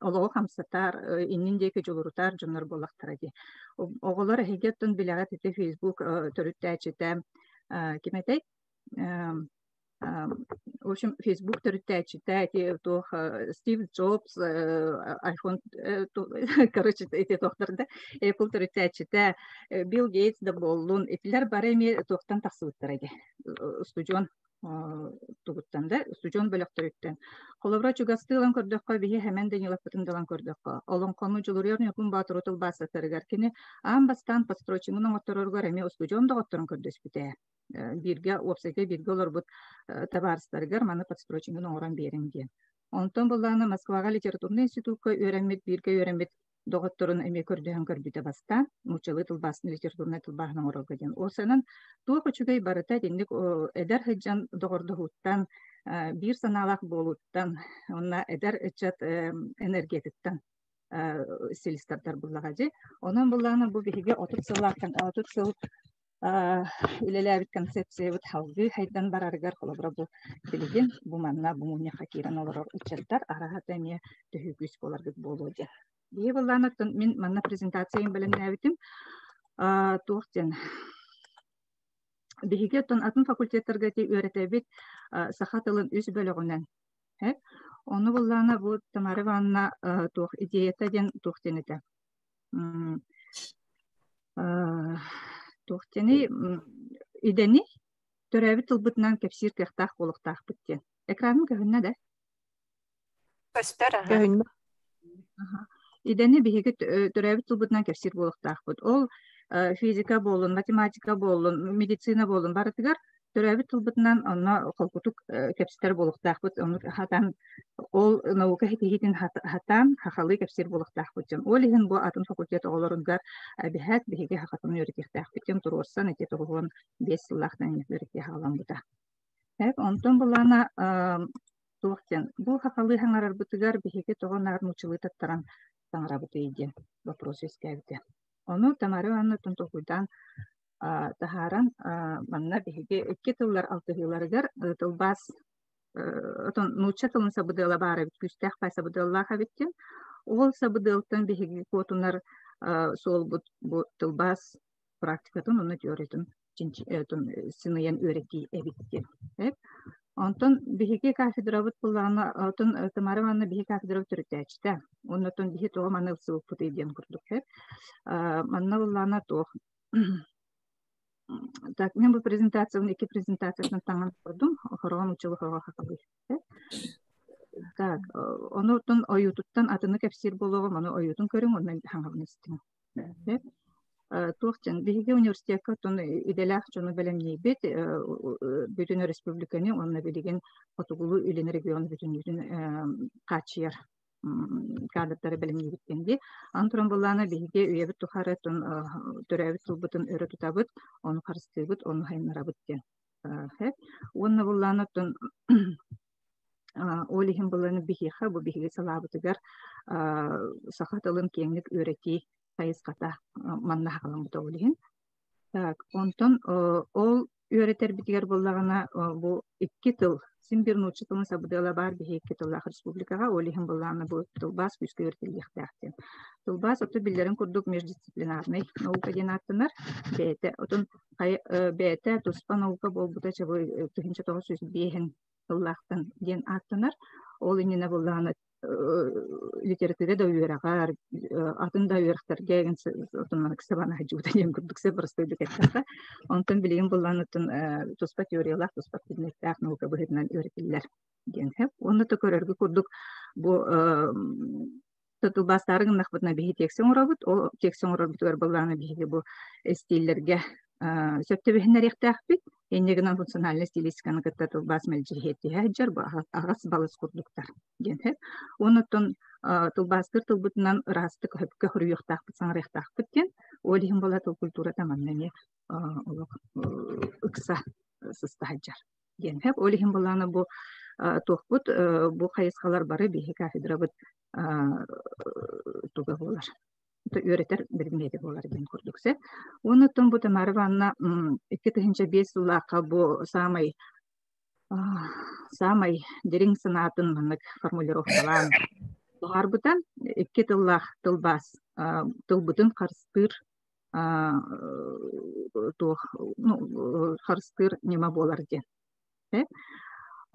олоо хамсатар, инниндеки жолурутар жоннор болактаради. Оголор хегеттон билагат ите Facebook төрүттәчите киметей в общем, Facebook төрүттәчите тох Стив Джобс, iPhone, короче, эти тохтарда, Apple төрүттәчите, Билл Гейтс да боллун, этилер бареми тохтан таксыбыттаради. Студион тугуттанда студион бөлөктөрүттен. Холобра чугастылан көрдөккө бихи hemen денилапытындалан көрдөккө. Олон кону жулурьор некун батырутул басатырыгар кини амбастан подстрочиңунун оттороргор эми студион доготторун көрдөспүтэ. Бирге опсеге бирге олорбут табарыстарыгар маны подстрочиңунун оран беринген. Онтон булланы Москвага литературный институтка өйрөнмөт, бирге өйрөнмөт доготторун эми көрдөһөн көрбүтэ баста, мучалы тылбасын литературный тылбаһынан оролгоден. Осанын туох үчүгэй барыта дендик эдер хеджан догордохуттан бир саналак болуттан, онна эдер эчат энергетиттан стилисттар буллагади. Онон булланы бу биһиге отук сыл үлеләбит концепция бут халгы хайдан барарыгар холобра бу билген бу манна бу муня хакиран олорор үчәттәр арахат эме төһүгүс боларгы болуды. Бие булланы мен манна презентацияң белән әбитим. Туохтен биһиге тон атын факультеттерге өйрәтәбит саха тылын үз бөлөгүнән. Оны булланы бу Тамара Ивановна туох идеятаден туохтен ите. Туохтени идени төрәбит тылбытнан кепсир кехтах болуктах биттен. Экранын көһүннә дә. Көстөр. Идени биһиге төрәбит тылбытнан кепсир болуктах бит. Ол физика болун, математика болун, медицина болун барытыгар төрәбит тылбытнан онна колкутук кепситер болуктах бит. Оны хатан ол наука хитин хатан хахалы кепсир болуктах бит. Ол иген бу атын факультет оголорунгар бихат биһиге хакатын өйрәтәктах бит. Турорсан эте тогон 5 сыллахтан өйрәтә халам бута. Онтон булана туохтен бу хакалы хаңарар бутыгар биһиге тогонар нучылы таттаран таңара бутыйди. Вопрос искәбите. Onu Tamara Ivановна Тонтохуйдан тахаран манна биһиге 2 тыллар 6 йылларыгар тылбас нуча тылын сабыдыла бары күстәх пай сабыдыла хабиттен. Ол сабыдылтан биһиге котунар сол бу тылбас практикатын оны теориятын сыныян өйрәти эбитти. Онтон биһиге кафедрабыт булланы отон Тамара Ивановна биһиге кафедрабыт төрөтәчтә. Оннотон биһи тоо маны сылып футыйден курдук. Манна булланы тоо. Так, мен бу презентацияны 2 презентациясын таңын курдум. Хоргон учулуга хакылы. Так, онотон оютуттан атыны кепсир болгон, маны оютун көрүң, ондан хаңабын истим. Туохтен биһиге университетке тон иделах жону белемнейбит бүтүн республиканы онна билеген Отугулу үлен региону бүтүнүн качыяр кадрдары белемнейбиткенди. Антуран булланы биһиге үйебит тухары тон төрөбүт тулбутун өрө тутабыт, оны карыстыбыт, оны хайнарабыт кен. Онна булланы тон олихин булланы биһиха бу биһиге салабытыгар сахатылын кеңлик өрети сайыската манна хакалан бута олиһин. Так, онтон ол үөретер битигер боллагана бу 2 тыл син бир нучу тылын сабыдыла бар бихи 2 тыллах республикага олиһин боллагана бу тылбас күскө вертилихтяхтен. Тылбас ото биллерин курдук междисциплинарный наука ден аттынар. Бете отон бете туспа наука болбута чабы тыгынча 905 тыллахтан ден аттынар. Ол инне боллагана литература да үйрәгәр, атын да үйрәктәр гәген отыннан ксабана җута дигән курдук се просто дикәттә. Онтан билеген булган отын туспа теориялар, туспа предметтәр наука бөһетнән үйрәтеләр дигән хәп. Онны да көрәргә курдук бу тутулбастарын нахбытна бихи тексен урабыт, о тексен урабытлар булганы бихи бу стильләргә сөптебеһеннәр ихтәхбит, эннегенән функциональ стилистиканы кытта тулбас мәлҗиһәти хаҗар ба агас балыс курдуктар дигән хәп. Оннан тулбастыр тулбытнан растык хөпкә хөрүяктах бисаңрыктах биткен, олиһин бала тул культура таманнан ыкса сыстаҗар дигән хәп. Олиһин баланы бу тохбут бу кайыскалар бары бихи кафедра бит туга булар. Үйретер билмейди болар ден курдуксе. Онутон бу тамарванна 2005 жыллакка бу самый дерин санатын манык формулировкалан барбытан 2 тыллах тылбас тылбытын карстыр карстыр нема болар ден.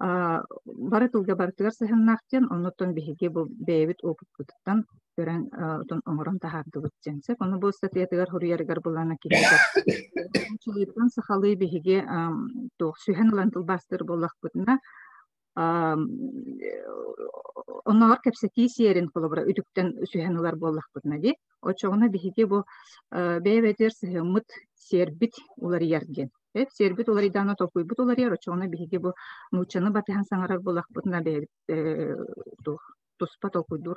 Бары тылга бартыгар сыһыннахтен онутон биһиги бу бэбит опуттан көрән тон оңорон тахарды бүтченсе кону бу статьятыгар хурьярыгар булана килегер чулыптан сахалы биһиги тох сүһен лантыл бастыр боллак бутна оннор кепсети серин колобра үтүктен сүһенлар боллак бутна ди очогуна биһиги бу бэбетер сыһымыт сербит улар ярген сербит улар идана топуй бут улар яр очогуна биһиги бу нучаны батыхан саңарар боллак бутна бэбит туспа толкуйдур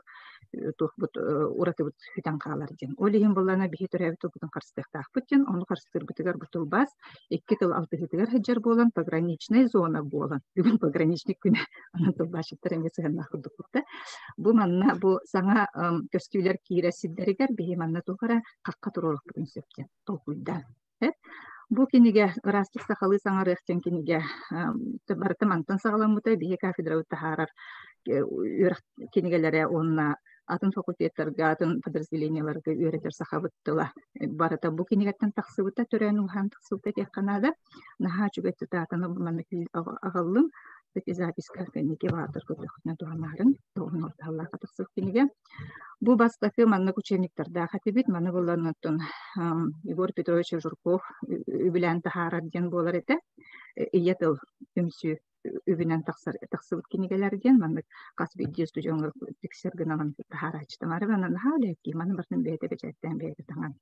тухбут уратыбыт хүтен каалар ден. Олиһин буллана биһи төрәбит тулбутун карстыктаах бутен, ону карстыр битигер бутулбас 2 тыл 6 хитигер хаҗар болан, пограничная зона болан. Бүгүн пограничник күнә аны тулбашыттар эмес гына худукта. Бу манна бу саңа көстүләр кирәсиддәргәр биһи манна тугара какка турылык бүтүн сөптен толкуйда. Бу киниге растык сахалы саңарыктен киниге барты мантан сагаламыта биһи кафедра утахарар кинигелере онна атын факультеттерге атын подразделенияларга үйрәтер сахабыттыла барата бу кинигеттен таксыбыта төрән ухан таксыбыта текканада наха чүгәтте татаны маныкил агаллым бит записка киниге ватыр көтөкнә туганнарын тоғын Аллаһка таксып киниге бу бастакы манны учениктердә хатибит маны булланнан Егор Петрович Журков үбилән тахарар дигән булар иде иятыл үмсү үбинен таксыбыт кинигелерден маннык касби дисту жоңгор тексергенан тахарачтамары банан халеки маны бартын бете бечеттен бете таңан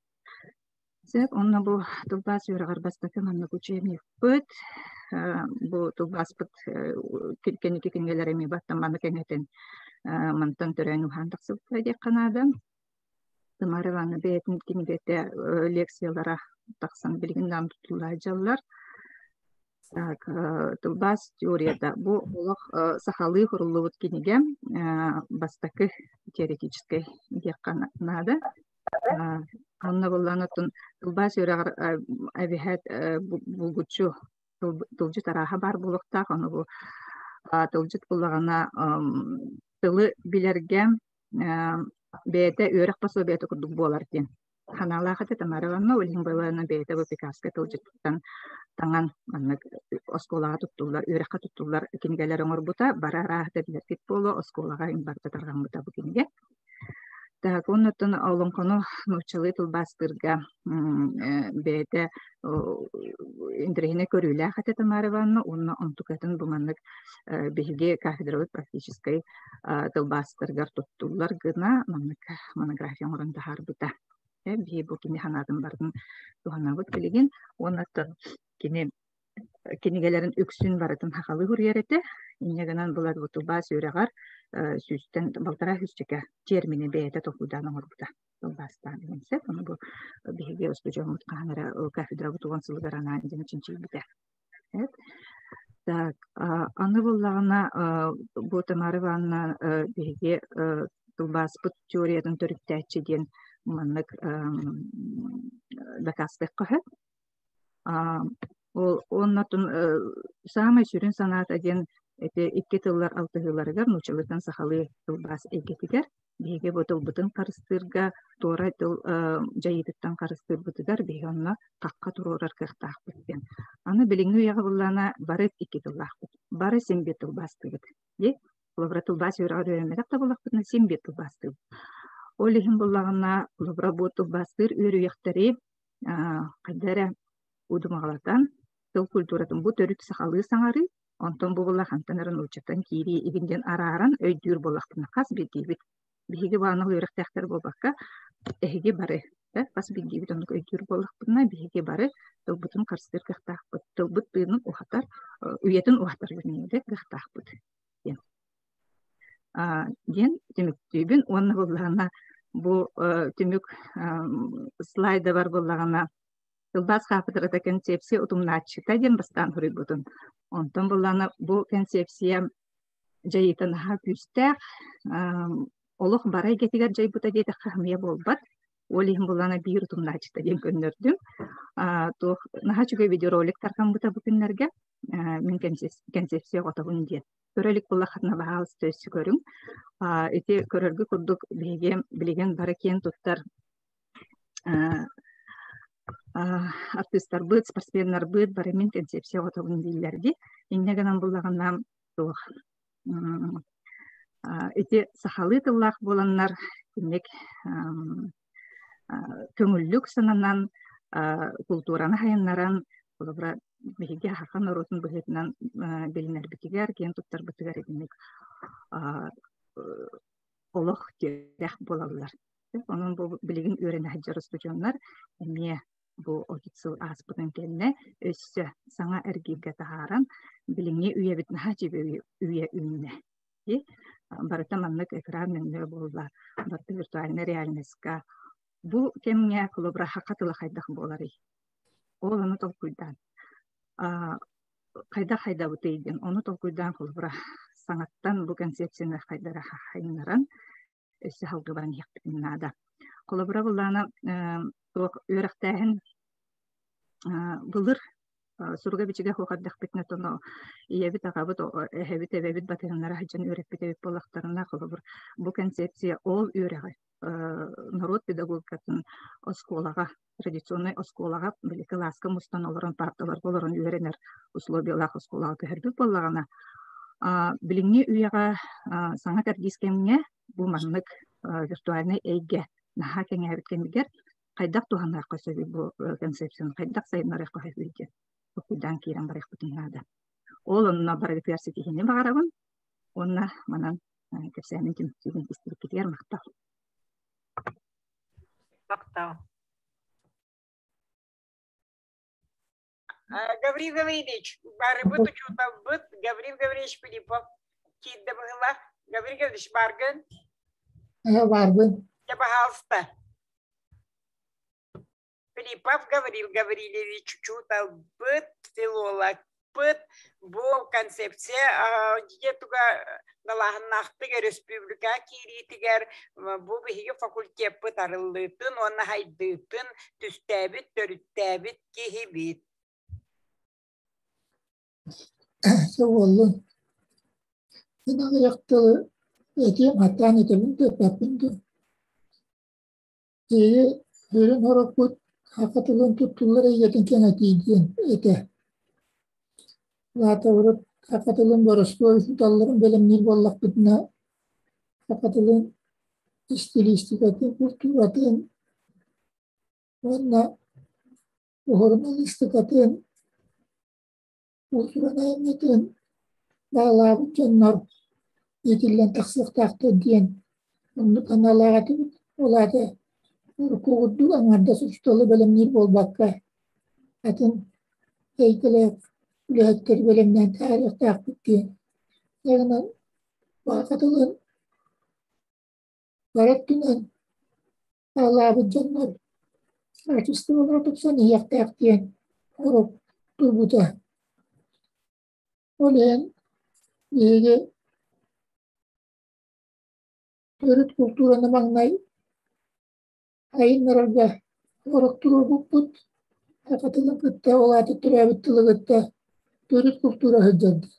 сеп онна бу тулбас юрагар бастакы маннык учебник бөт бу тулбас бит киркеники кинигелереми баттан маны кеңетен мантан төрән ухан таксыбыт дек канада тамары ваны бетин кинигете лекциялара таксан билгинден тутулай жаллар. Так, тулбас теорияда бу олох сахалы хуруллубут киниге бастакы теоретической деканада. Анна булланатын тулбас юрагар абихат булгучу тулжы тараха бар булуктак аны бу тулжыт буллагана тылы билерге бете өрөк пособие курдук болар ден. Ханалахаты тамараланна улин байлана бете бу пикаска тулжыттан таңан маннык осколага туттулар, үрәккә туттулар кинигеләр оңорбута, барара дәбиләт боло, осколага имбарта тарган бута бу киниге. Так, оннотон олонконо нучылы тулбастырга бете индрехине көрүлә хәтә тамарыванны, онны онтукатын бу маннык биһиге кафедравы практической тулбастырга туттулар гына маннык монография орында харбыта. Бии бу кини ханатын бардын туханабыт келеген, оннотон кинигелерин үксүн барытын хакалы хүрүерете, иннегенен булар бу тулбас үрәгар сүстен балтара хүчтеке термини бейте токудан орбута. Тулбастан дегенсе, аны бу биһиге устужамут канара кафедра бутуган сылгарана димичинчи бите. Так, аны буллагына бу тамарыванна биһиге тулбас бут теориятын төрүктәчи ден маннык дакастык кахы. Ол оннатын самый сүрін санат аден эти 2 тыллар 6 тылларыгар нучалытан сахалы тылбас эйгетигер биге ботыл бутын карыстырга тора тыл жайытыттан карыстыр бутыгар биге онна какка турурар кыктаак биткен. Аны билиңи уяга буллана бары 2 тыллах бит. Бары 7 тылбас тыбыт. Де лобра тылбас юрагар өймедак та буллак битне 7 тылбас тыбыт. Олихин буллагына лобра бу тылбастыр өрүяктары кадара удумагалатан тыл культуратын бу төрүт сахалы саңары онтон бу булла хантанарын учатан кири игинден арааран өйдүр болактына кас бигибит биги бааныл өрөктактар болбакка эги бары кас бигибит ону өйдүр болактына биги бары тылбытын карстыр кыктаакпыт тылбыт тыынын ухатар уятын ухатар гүнүдө кыктаакпыт ден темиктүүбүн онна буллагана бу темик слайда бар буллагана Тылбас кафедрада концепция утумначыта ден бастан хүрүбүтүн. Онтон буллана бу концепция жайытын хапүстәк олох барай кетигер жайбыта дейт хахмия болбат. Олихин буллана бир утумначыта ден көннөрдүм. То нахачуга видеоролик таркан бута бу күннәргә мен концепция готовун ден. Көрөлүк булла хатна баалыс төссү көрүң. Эти көрөргө курдук билеген баракен туттар артисттар быт, спортсменнар быт, барымен концепция готовын дейлерди. Иннегенан буллаганнан тух. Эти сахалы тыллах боланнар, демек көңүллүк сананан, культураны хаяннаран, булабра биге хахан оротун быгытынан белинер битигер, кен туттар бытыгар демек олох терах болалар. Onun bu bilgin öğrene hacı stüdyonlar emniye bu ofisal aspıdan kendine össe sana ergilge taharan bilingi üye bitne hacı üye ünne. Baratamanlık ekran menüye bollar. Barata virtualne realneska. Bu kemine kulubra hakatılı haydak bolari. Onu tolkuydan. Hayda bu teydin. Onu tolkuydan kulubra sanattan bu konsepsiyonu haydara haynaran össe halgıban yaktıkınada. Kulubra bullana öğrektəhin bulur surga biçige hoqaddaq bitne tono iyebit aqabıt ehebit ebebit batırınlara haccan öğretbit ebit bolaqtarına kulubur. Bu konsepsiya ol öğreği народ педагогикатын осколага, традиционный осколага, билики ласка мустан оларын парталар боларын öğrenер условиялах осколага көхөрбүк боллагана. Билиңи үйага саңат аргискемне бу маннык виртуальный эйге наха кеңе биткенбигер кайдак туханар көсөбү бу концепцияны кайдак сайынар көхөбүлдү. Окудан кирен барык бутунада. Ол онна барык перситихини багарабын. Онна манан кепсәнин тимтигин истирип кетер мактал. Мактал. Гаврил Гаврилович, барыбыт учута быт, Гаврил Гаврилович Филиппов, кидде быгыла. Гаврил Гаврилович баргын. Баргын. Я пожалуйста. Филиппов Гаврил Гаврилович учута быт, филолог быт, бу концепция туга галахнахтыга республика киритигер бу биги факультет быт арылытын, оны хайдытын, түстәбит, төрүттәбит, кихибит. Соволу. Ина яктылы этем хатан этемин төпәпинді. Өрін орапут хақатылын туттулары етін кеңе тейден эте. Лата урып хақатылын боростой талларын белемнер боллақ бітіне хақатылын стилистикатын, культуратын, онна журналистикатын, культураны еметін бағалабы кеннар етілген тақсықтақты ден. Онны каналаға түбіт олады кугудду аңарда сұстолы белемнер болбаққа. Атын эйкілер үләттер белемнен тарихта ақпытты. Яғынан бағатылын бараттынан бағалабы жаннар артисті олар тұпсан ияқта ақтен ұрып тұрбыта. Олен еге төрүт культураны маңнай айыннарга орактуру буппут акатылын кытта олаты түрәбиттылыгытта төрүт культура хыджады.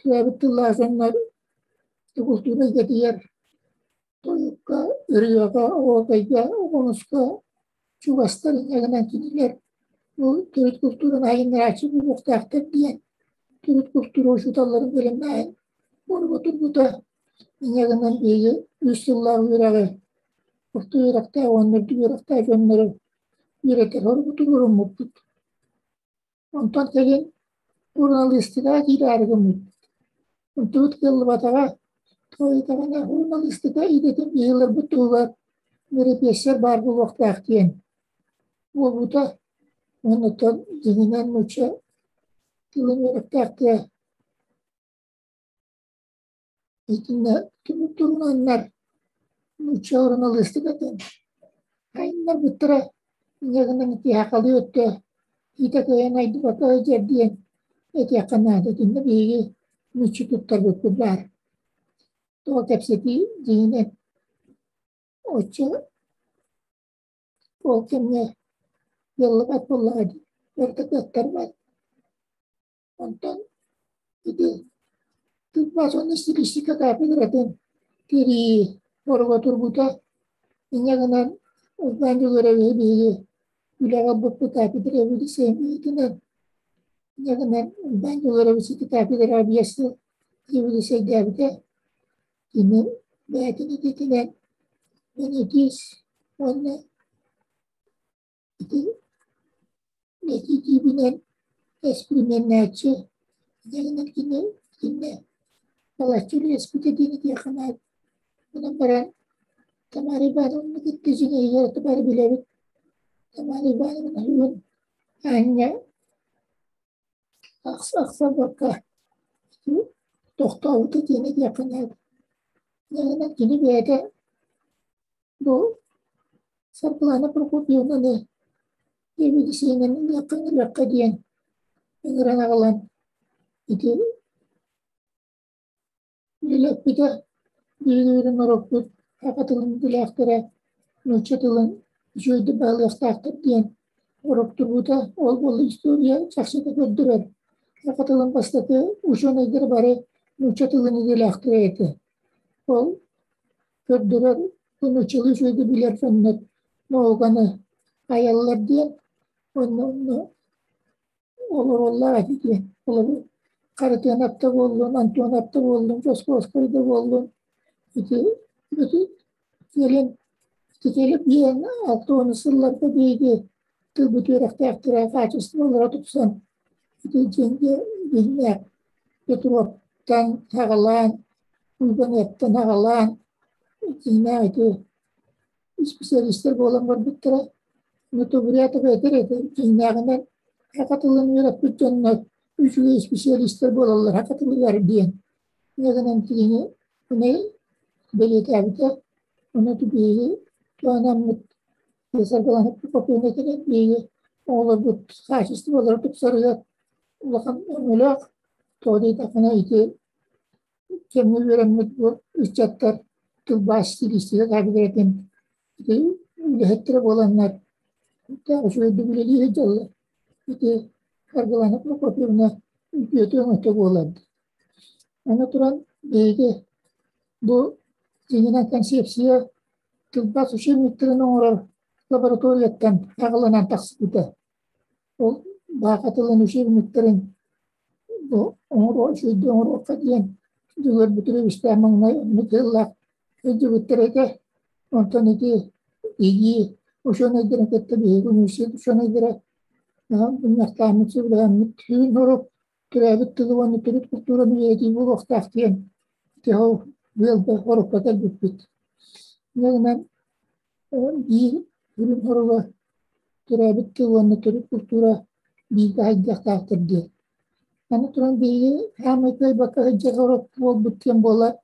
Түрәбиттылаасаннар культура гетияр тоюкка, ырыяга, оокайга, оңуска, чубастарын ягынан кинилер. Bu төрүт культураны айыннар ачып уктактар диен. Төрүт культура ушуталарын белемнайын. Борго турбута ягынан беги үстүллар үрәгы. Укты үрәкта оннорду үрәкта жоннору үйретер орго турурум муптут. Онтан келин журналистика кираргымыт. Онтут кылбатага тойтагана журналистика идетен бейлер бутугар мерепесер бар бул уктактен. Бул бута онтан дининен муча тылын үрәктакта итинне турунаннар муча журналистикатен. Айыннар буттара ягынан ити акалы өттө ите көйөн айдыбака жердиен эти аканады кинде биги мучу туттар бүккү бар. Тоа кепсети дининен очо ол кемне yıllık bollardı. Örtekler var. Ondan ide tıbbason istilistika kapıdırатын tiri orga turbuta inaganan uzbandı görevi bihi ülaga buppu kapıdıra bili sevmeydinden inaganan uzbandı görevi siti kapıdıra biyası yivili seydabide yine bayatini tetilen yönetis onunla iti netitibinen esprimennaçı inaganan kine Palasçılı espitediğini diye kanal. Buna baran tamari banımını gittizine yaratı bari bilevit. Tamari banımını hüvün anne aksa bakka. Doktor dediğini diye kanal. Yani yine bir yerde bu sarpılana Prokopyev'na ne? Evidisiyenin yakın rakka diyen İngran ağalan idi. Bilepide bilgilerin orokut, hakatılın dilektere, nöçetılın jöyde bağlayaktır diyen oroktur bu da ol-bolu istoriya çakşıda gördürer. Hakatılın bastaki uşon edir bari nöçetılın dilektere eti. Ol gördürer, bu nöçeli jöyde biler fennet, noğanı ayarlar diyen, onu olur Allah diyen, olur. Karatanapta oldum, Antonapta oldum, Joskoskay'da oldum. Gelip yiyen altı onu sırlarda değdi. Tılbı törekte aktıra kaçıstı olarak tutsan. Cenge bilmek, Petrov'tan hağalan, Uybanet'ten hağalan. Cenge spesialistler olan var bittere. Notoburiyata beter eder. Cenge'den hakatılın yürek bütçenler. Üçüge spesialistler bolallar, hakatılılar diyen. Neden tiyini ne belirti abite, onu da bir tuanamut yasargalanıp bir kopyona gelen bir oğlu bu karşıstı olarak tutsarıyor. Ulakam ömülük, toğdayı takına iti, kemli verenmet bu üstçatlar, tılbaş stilistiyle tabidir eden. Ülehettire bolanlar, tabi şöyle bileliği hecallar. Kargalanıp Prokopyev'na ülküyötüğün öteki olardı. Anaturan beyde bu zenginen konsepsiya tıbba suçemliklerin oğrar laboratoriyattan ağlanan taksibide. O bağatılın suçemliklerin bu oğru şöyle oğru kadiyen düğür bütürü İslam'ın nükellak önce bütürede ondan eti ilgi uşana direk etti bir üniversite uşana direk bunlar tahminsiz bilen tüyün olup türevit tılıvanı türüt kulturanı yediği bu vaktaktien teho velde olup kadar büyük. Yani bir ürün olup türevit tılıvanı türüt kultura bir daha yaktaktır diye. Yani turan bir hemen bakacak olup bu bütçem bolar.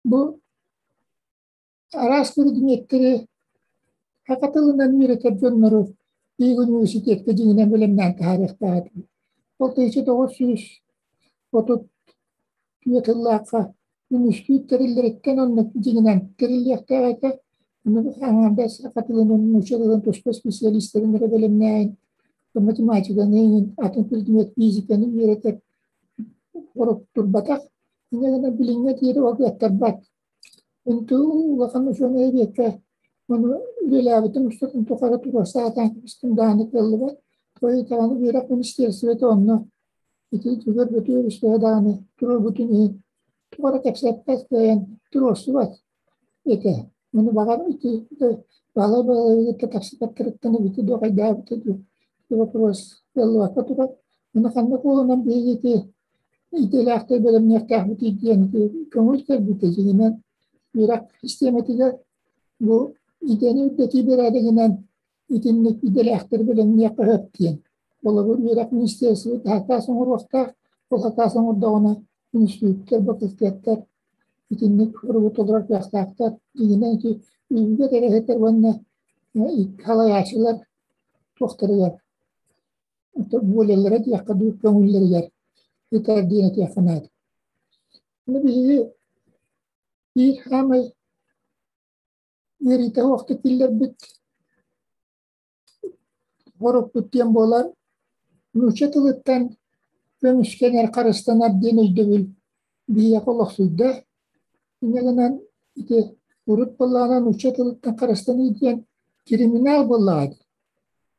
Bu araştırı dinletleri hakatılından üretir canları İyi üniversitede cingen bilimden tarihte. Oltayıcı 930 yıllarda üniversite terillerken onun cingen terillekte Bunu anlamda katılanın uçakların tospa spesialistlerin de bilimleyen matematika neyin atın bilgimet fizikanın yönetek koruptur batak. İnanın bilinmet yeri vakitler bat. Untuk lakan şunu eviyete onu ilelabetin üstadın tokara turasa atan üstün dağınık yolu var. Koyu tağını bir akın isterisi ve onu iti tüger bütün üstüne dağını turur bütün iyi. Tokara kapsatmaz dayan turosu var. Ete. Onu bakar iti bağla kapsat kırıktığını biti doğa daha biti diyor. Tuba turos yolu var. Tuba onu kanma kolundan bir iti İtilafta bölüm neftah biti diyen kömür biteceğinden Irak istemetiyle bu ideni öteki bir adayından itinlik idelahtır bölüm yakahıp diyen. Ola bu Irak ministerisi hatta sonra vakta o hatta sonra da ona institutlar bakıştırlar itinlik kuruluk olarak yakahtar diyen ki ülke dereheter bana halayasılar tohtarılar. Bu yerlere yakadu kömürleri yer. Yeter diyene yakanadı. Bunu bir hamay yerite vakti killer bit horop tuttiyen bolar nuşatılıktan kömüşkener karıstanar deniz dövül bir yakalak suyda inanılan ite vurup bollağına nuşatılıktan karıstanı diyen kriminal bollağıdı.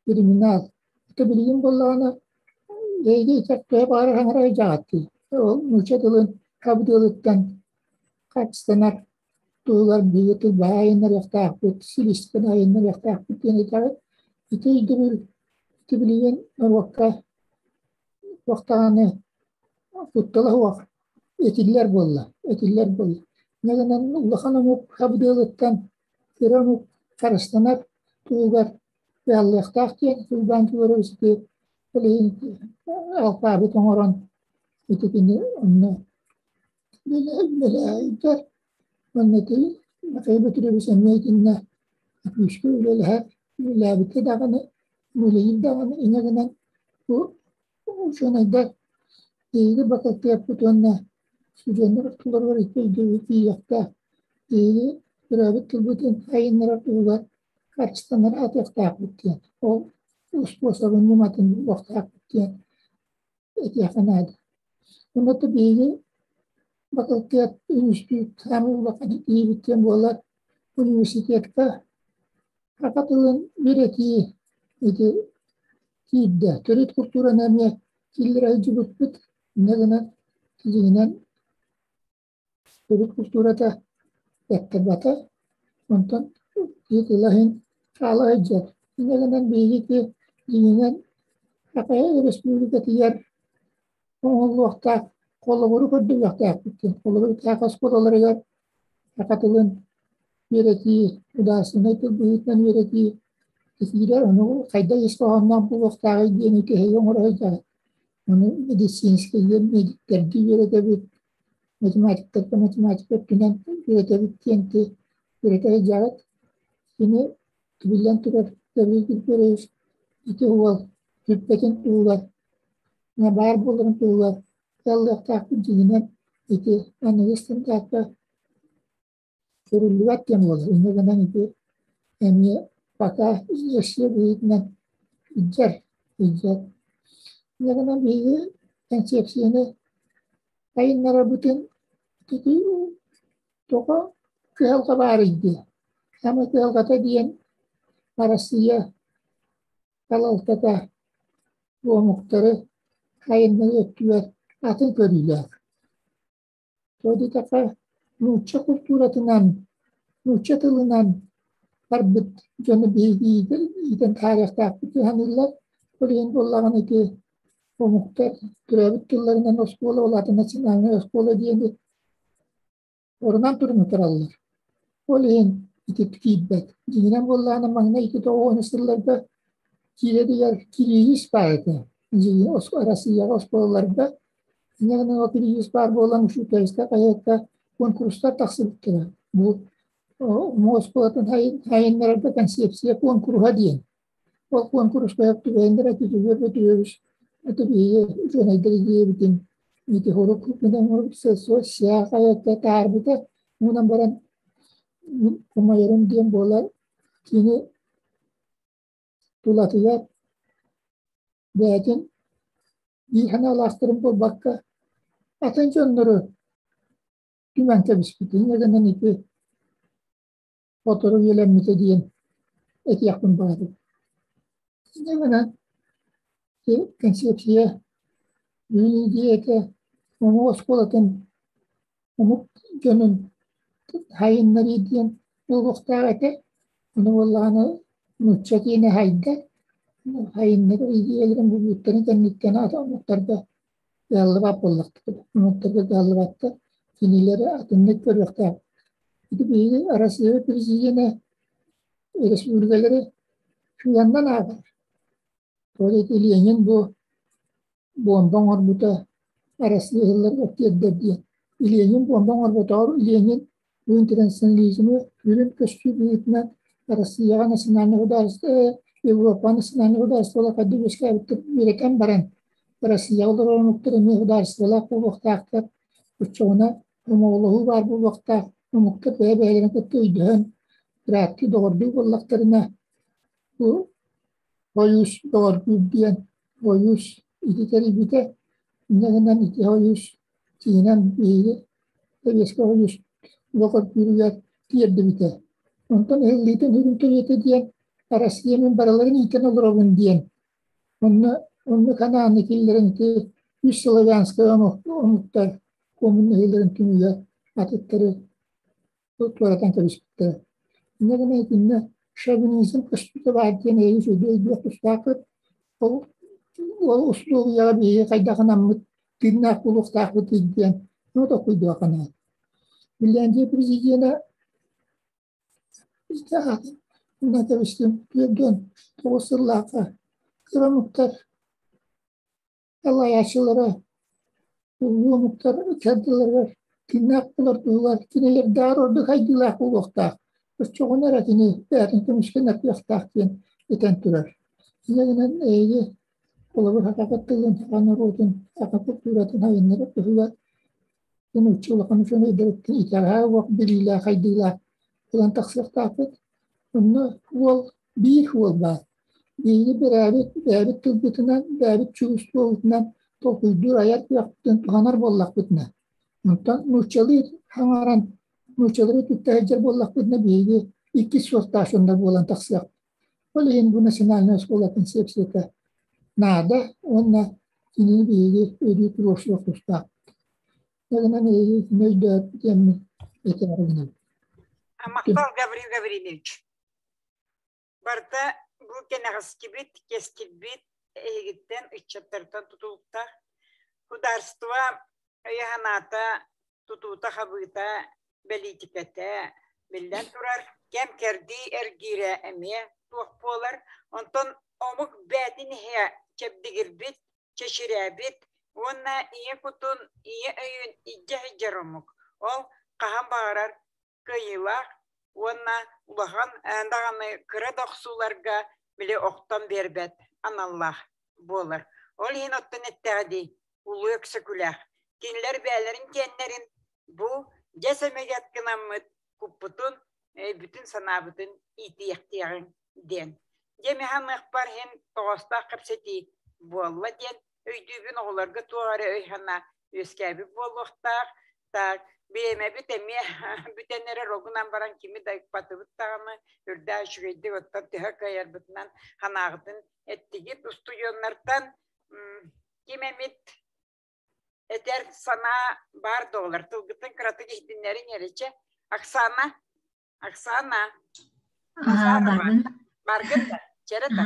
Kriminal. İşte bilgin bollağına yeyde içaklığa bağır hangaraya cağattı. O nuşatılığın kabdılıktan karıstanar Tuğlar büyütü bayinler yaktağıp, silisken ayinler yaktağıp diye tabi. İte biliyen vaktağını tuttalı vak. Etiller bolla. Neden Allah'ın amuk kabdılıktan kiramuk karıstanar tuğlar ve Allah yaktağıp diye. Tuğdan tuğlarız ki biliyin alfabe tomoran itekini onunla böyle والنتي خيبة بسمية إنه مشكلة لها لا بتدعنا مليين دعنا إن جنا وشون هذا إذا بقى تيابتونا سجن رتولر وريتي في يفتا إذا رابط البتن هاي نرتولر كارستان رات يفتا بتيان أو وسبوسا بنيماتن وقتا بتيان إتيافنا هذا ونتبيه Bakıltiyat Üniversitesi Kamil iyi biten bolar üniversitede hakatılın bireti idi kibde töret kultura namya killere cübüt nedenen tizinen töret kulturada yattırbata ondan yetilahin kala ecel nedenen bilgi ki tizinen hakaya respublikati yer o vakta Kolları kötü yaktak bitti. Kolları takas kolları yer. Hakatılın bireti, udasını büyütmen bireti. Kesiler onu kayda istahandan bu vakta diyeni ki heyon oraya. Onu medisinski yer medikterdi bireti matematik ötünen bireti bitti. Bireti jarat. Yine bilen türer tabii ki görüyoruz. İki huval. Hüppetin tuğlar. Ne bar bulurun tuğlar. Allah takdir dinen itu analistan kata perluat yang boleh ini kadang itu ini pakah Yesus dengan ijar ini kadang ini konsepsi ini kain narabutin itu toko kehal kabar itu sama kehal kata dia parasia kalau kata dua muktare kain narabutin atın körüyle. Jadi kata nuça kulturatinan, nuça tılınan barbet canı bilgi iden tarihte ki hanılar koreyin bollağın ki o muhtar türevit tıllarından oskola olatı nasyonalne oskola diyende oradan turunu tarallar. Koreyin iti tükibet. Cinen bollağın mağına iki de o nesillerde kirede yer kiriyi ispayete. Cinen arası yer oskolalarda Ingat waktu di Yuspar bolang sudah istilah kayak konkursnya taksib kira. Bu mau sekolah hain mereka kan siap-siap konkur hadiah. Waktu konkur kayak tu vendera itu juga betul itu dia zona dari dia bikin itu huruf pindah huruf sesuai kayak ketar betul menambaran kumayarım diyen bolar kini tulatıyar beytin bir hanalaştırım bu bakka atınca onları dümente biskütü neden ipi fotoğrafı yelenmite diyen et yakın bağırdı. Neden konsepsiye yeni diyete onu oskolatın onu gönün hayınları diyen bu vakti onu vallahi nutçatine hayda hayınları idiyelerin bu büyüklerin kendikten adamlıklarda yallıvat bollaktı. Nutlarda yallıvatta kinileri atınlık görüyorlar. Bir arası bir yine Respublikaları şu yandan ağır. Dolayısıyla bu bombang orbuta arası yıllar ötüyor diye. İlyenin bombang orbuta ilyenin bu internasyonalizmi ürün köşkü büyütme arası yağına sınavını odarsı Avrupa'nın sınavını odarsı olarak adı başka bir üreten baran arası yağlar olmaktır mi odarsı olarak bu vakti aktar uçağına umuğuluğu var bu vakti umukta beylerin kötüydüğün bıraktı doğru bollaklarına bu Hoyus doğru diyen Hoyus İdikleri bite neden iki Hoyus Çiğnen biri Eveska Hoyus Vakit yürüyer diğerde bite ondan ehliyeten hürümtüriyete diyen arası yemin baraların iten olur olun diyen onu kanağındakillerin ki 100 yılı yansıkı omuktar komun ehillerin tümüyle atıkları tuvaleten karışıktı. Neden eğitimde şavinizm kışkıda varken eğiş ödeyi bir kuştakı o usluğu ya bir kaydakın amıt dinle kuluk takıt ediyen o da kuydu akana. Bilince prezidiyene işte bundan karıştım dön toğusırlaka kıra muhtar Allah yaşlılara bu muhtar kendileri dinle kulak kineler dar orada kaydılar kulukta. Çoğunlar akini değerli müşkünler yaktakken eten türer. Yine iyi olabilir hakikaten hakanlar olsun hakikaten türetin hayınları kızlar. Yine uçuyorlar şunu ederek itaha vak bililah kaydılar. Falan taksir takip. Onu wol bir wol var. Bir beraber tılbıtından beraber çuğustu olduğundan tokuydur ayak yaptığın tuhanar bollak bitne. Ondan nurçalı hangaran nurçaları tütteheccer bollak bitne biydi. İki sortasyonda bolan taksir. Oleh bu nasyonal sekolah konsepsiyete nada ona ini biydi ödü turuşlu kusta. Neden iyi neyde diye yeterli. Махтал Гаврил Гаврилович. Барда bu кенегискибит, кескибит, эгиттен, иччаттартан тутулукта, хударства, яханата, тутута хабыта, политиката, билден турар, кем керди эргире эме, тух болар, онтон омук бәдин хе, чебдигирбит, чеширебит, онна ие кутун, ие өйін, ijja hijjaromuk. Ол кахан бағарар, кыйылақ, онна улахан дағаны кыра доқсуларға біле оқтан бербет, аналлах болар. Ол хин оттан әттәғди, улу өксі күләқ. Кинлер бәлерін кеннерін, бұл жәсәмегет кынамыт, күппутун, бүтін санабытын итияқтияғын ден. Демехан ұқпар хин тоғыста қыпсети болла ден, өйдүйбін оғыларға туғары өйхана өскәбі болуқтақ, так, Беме битеме битенере рогунан баран кими да патыбыт таганы үрдә шүгейди оттан төһә каяр битнан ханагытын эттиги устуйоннардан кимемит этер сана бар доллар тылгытын кыраты гиhdinlerin ерече Оксана баргын да черета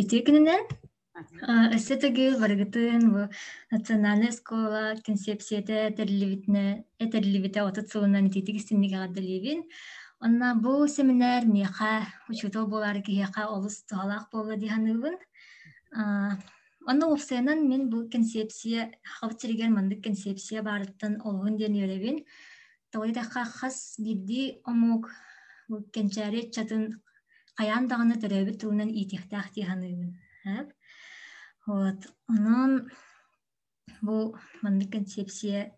итекинен Эсетеги варгытын в национальная школа концепцияда этерливите отут сылынан титигистинниге гадделивин. Онна бу семинар меха учутол болар киеха олус туалак болла диханыбын. Онна офсенан мен бу концепция хавчирген мандык концепция барыттан олгун ден өребин. Тойлака хас бидди омук бу кенчаре чатын каян даганы төрөбү тылынан итихтах диханыбын. Вот, онон бу мандык концепция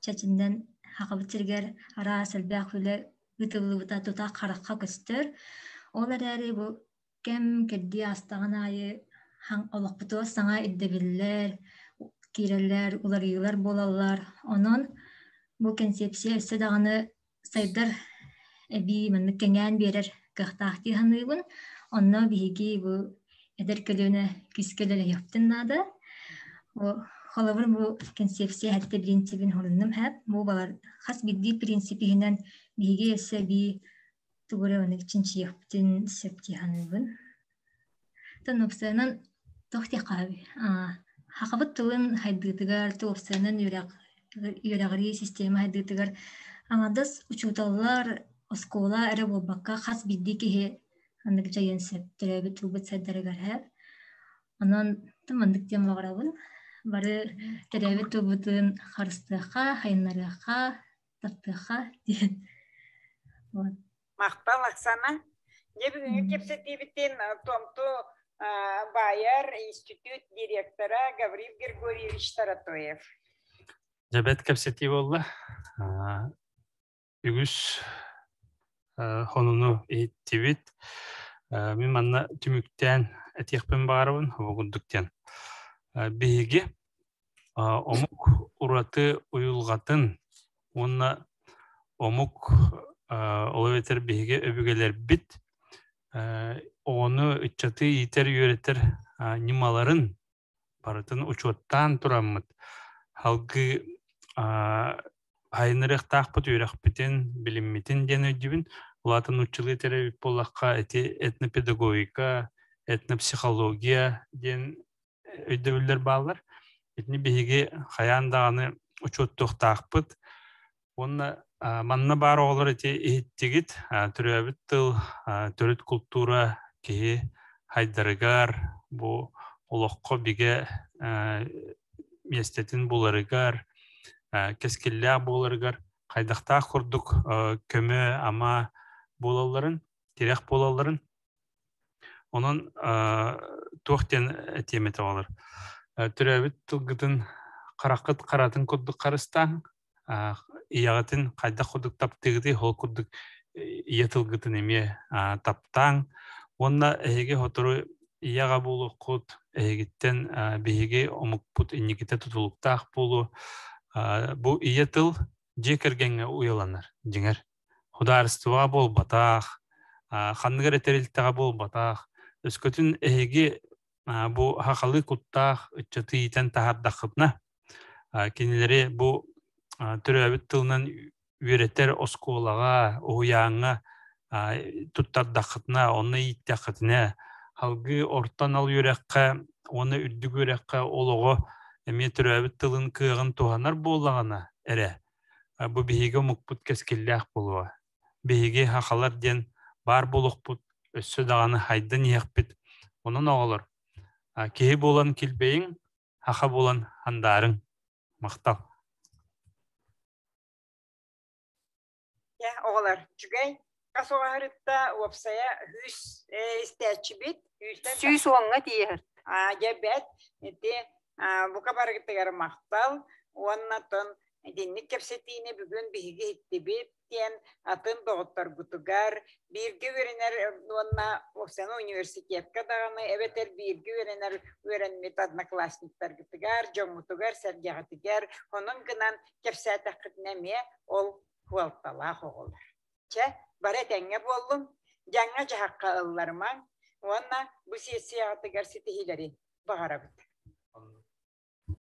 чачından haqabıtırgar ara selbaq hüle gıtılıbıta tuta qaraqqa köstür. Olar әрі bu kem keddi astağın ayı olaqbıtıwa sana iddebiller, kireller, ularıyılar bolallar. Onun bu konsepsiya üstü dağını saydır ebi manlık kengen berer qıhtaqti hanıybın. Onna bihigi bu eder kölüne küskeleri yaptın nada. O Халавыр bu концепция хәтта принципин хорунным хәп бу балар хас бидди принципиһинен биге эссе би тугура оны чинчи яптын септи ханыбын. Танопсанын тохти каби. Хакабыт тылын хайдытыгар топсанын юрагри система хайдытыгар аңадас учуталлар оскола эре болбакка хас бидди кеһе андык жайын септереби тубут садарыгар хәп. Анан тымандык тем багырабын. Бары терәбе тубутын харыстыха, хайнарыха, таптыха диен. Мақтал Оксана. Бүгінгі кепсетебіттен Томту Байер институт директора Гаврил Григорьевич Таратоев. Жабет кепсетебі олла. Үгіс хонуну еттебет. Мен манна түміктен әтекпен бағарабын, оғындықтен. Биһиги омук ураты уюлгатын онна омук оловетер биһиги өбүгелер бит оны ыччаты итер үйретер нималарын барытын учуттан тураммыт халгы хайнырык таакпыт үйрәкпитин билиммитин ден өдүбүн улатын учулы теребит боллакка этнопедагогика этнопсихология ден өйдөбүллер баалар. Этни биһиги хаяндаганы учуттук таакпыт. Онна манна бар оголор эти иттигит түрөбүт тыл, төрүт культура ки хайдарыгар, бу олокко биге местетин буларыгар, кескилле буларыгар, кайдакта курдук көмө ама болаларын, керек болаларын. Onun toxten temeti olur. Türəbit tılgıtın qaraqıt qaratın kudduk qarıstan, iyağıtın qayda kudduk taptığıdı, hol kudduk iya tılgıtın eme taptan. Onda ehege oturu iyağa bulu kut, ehegitten behege omukput innikite tutuluktaq bulu. Bu iya tıl jekergenge uyalanır, jenger. Hudarıstıva bol bataq, xanıgar eteriltağa bol bataq. Өскөтүн эһиги бу хакалы куттаах ыччаты итен тахардахытна кинилери бу төрөбүт тылынан үйрөтер осколага уяңа туттардахытна оны иттахытына халгы ортан ал үйрөккө оны үрдүг үйрөккө олого эме төрөбүт тылын кыгын туханар боллагана эре бу биһиге мукпут кескиллях болуа биһиге хакалар ден бар болукпут өссө даганы хайдан яқпит. Onun oğulur. Kehi bolan kilbeyin, haqa bolan handarın. Maqtal. Ya oğullar, çünkü kasoğa hırıtta opsaya hüs istəyçi bit. Süs oğunga diyer. Gebet, bu kabar gittigar maqtal. Onnaton dinlik kepsetiğine bugün bihigi hitti bit. Атын доғыттар бұтығар, бірге өренер онна Оксана университетка дағаны, әбетер бірге өренер өренмет одноклассниктар гытыгар, жоңғытыгар, сәргеғытыгар, оның гынан кепсәті қытнәме ол хуалтала хоғылар. Бары тәңе болым, жаңа жағаққа ылларман, онна бұл сесияғытыгар сетихилері бағара бұты.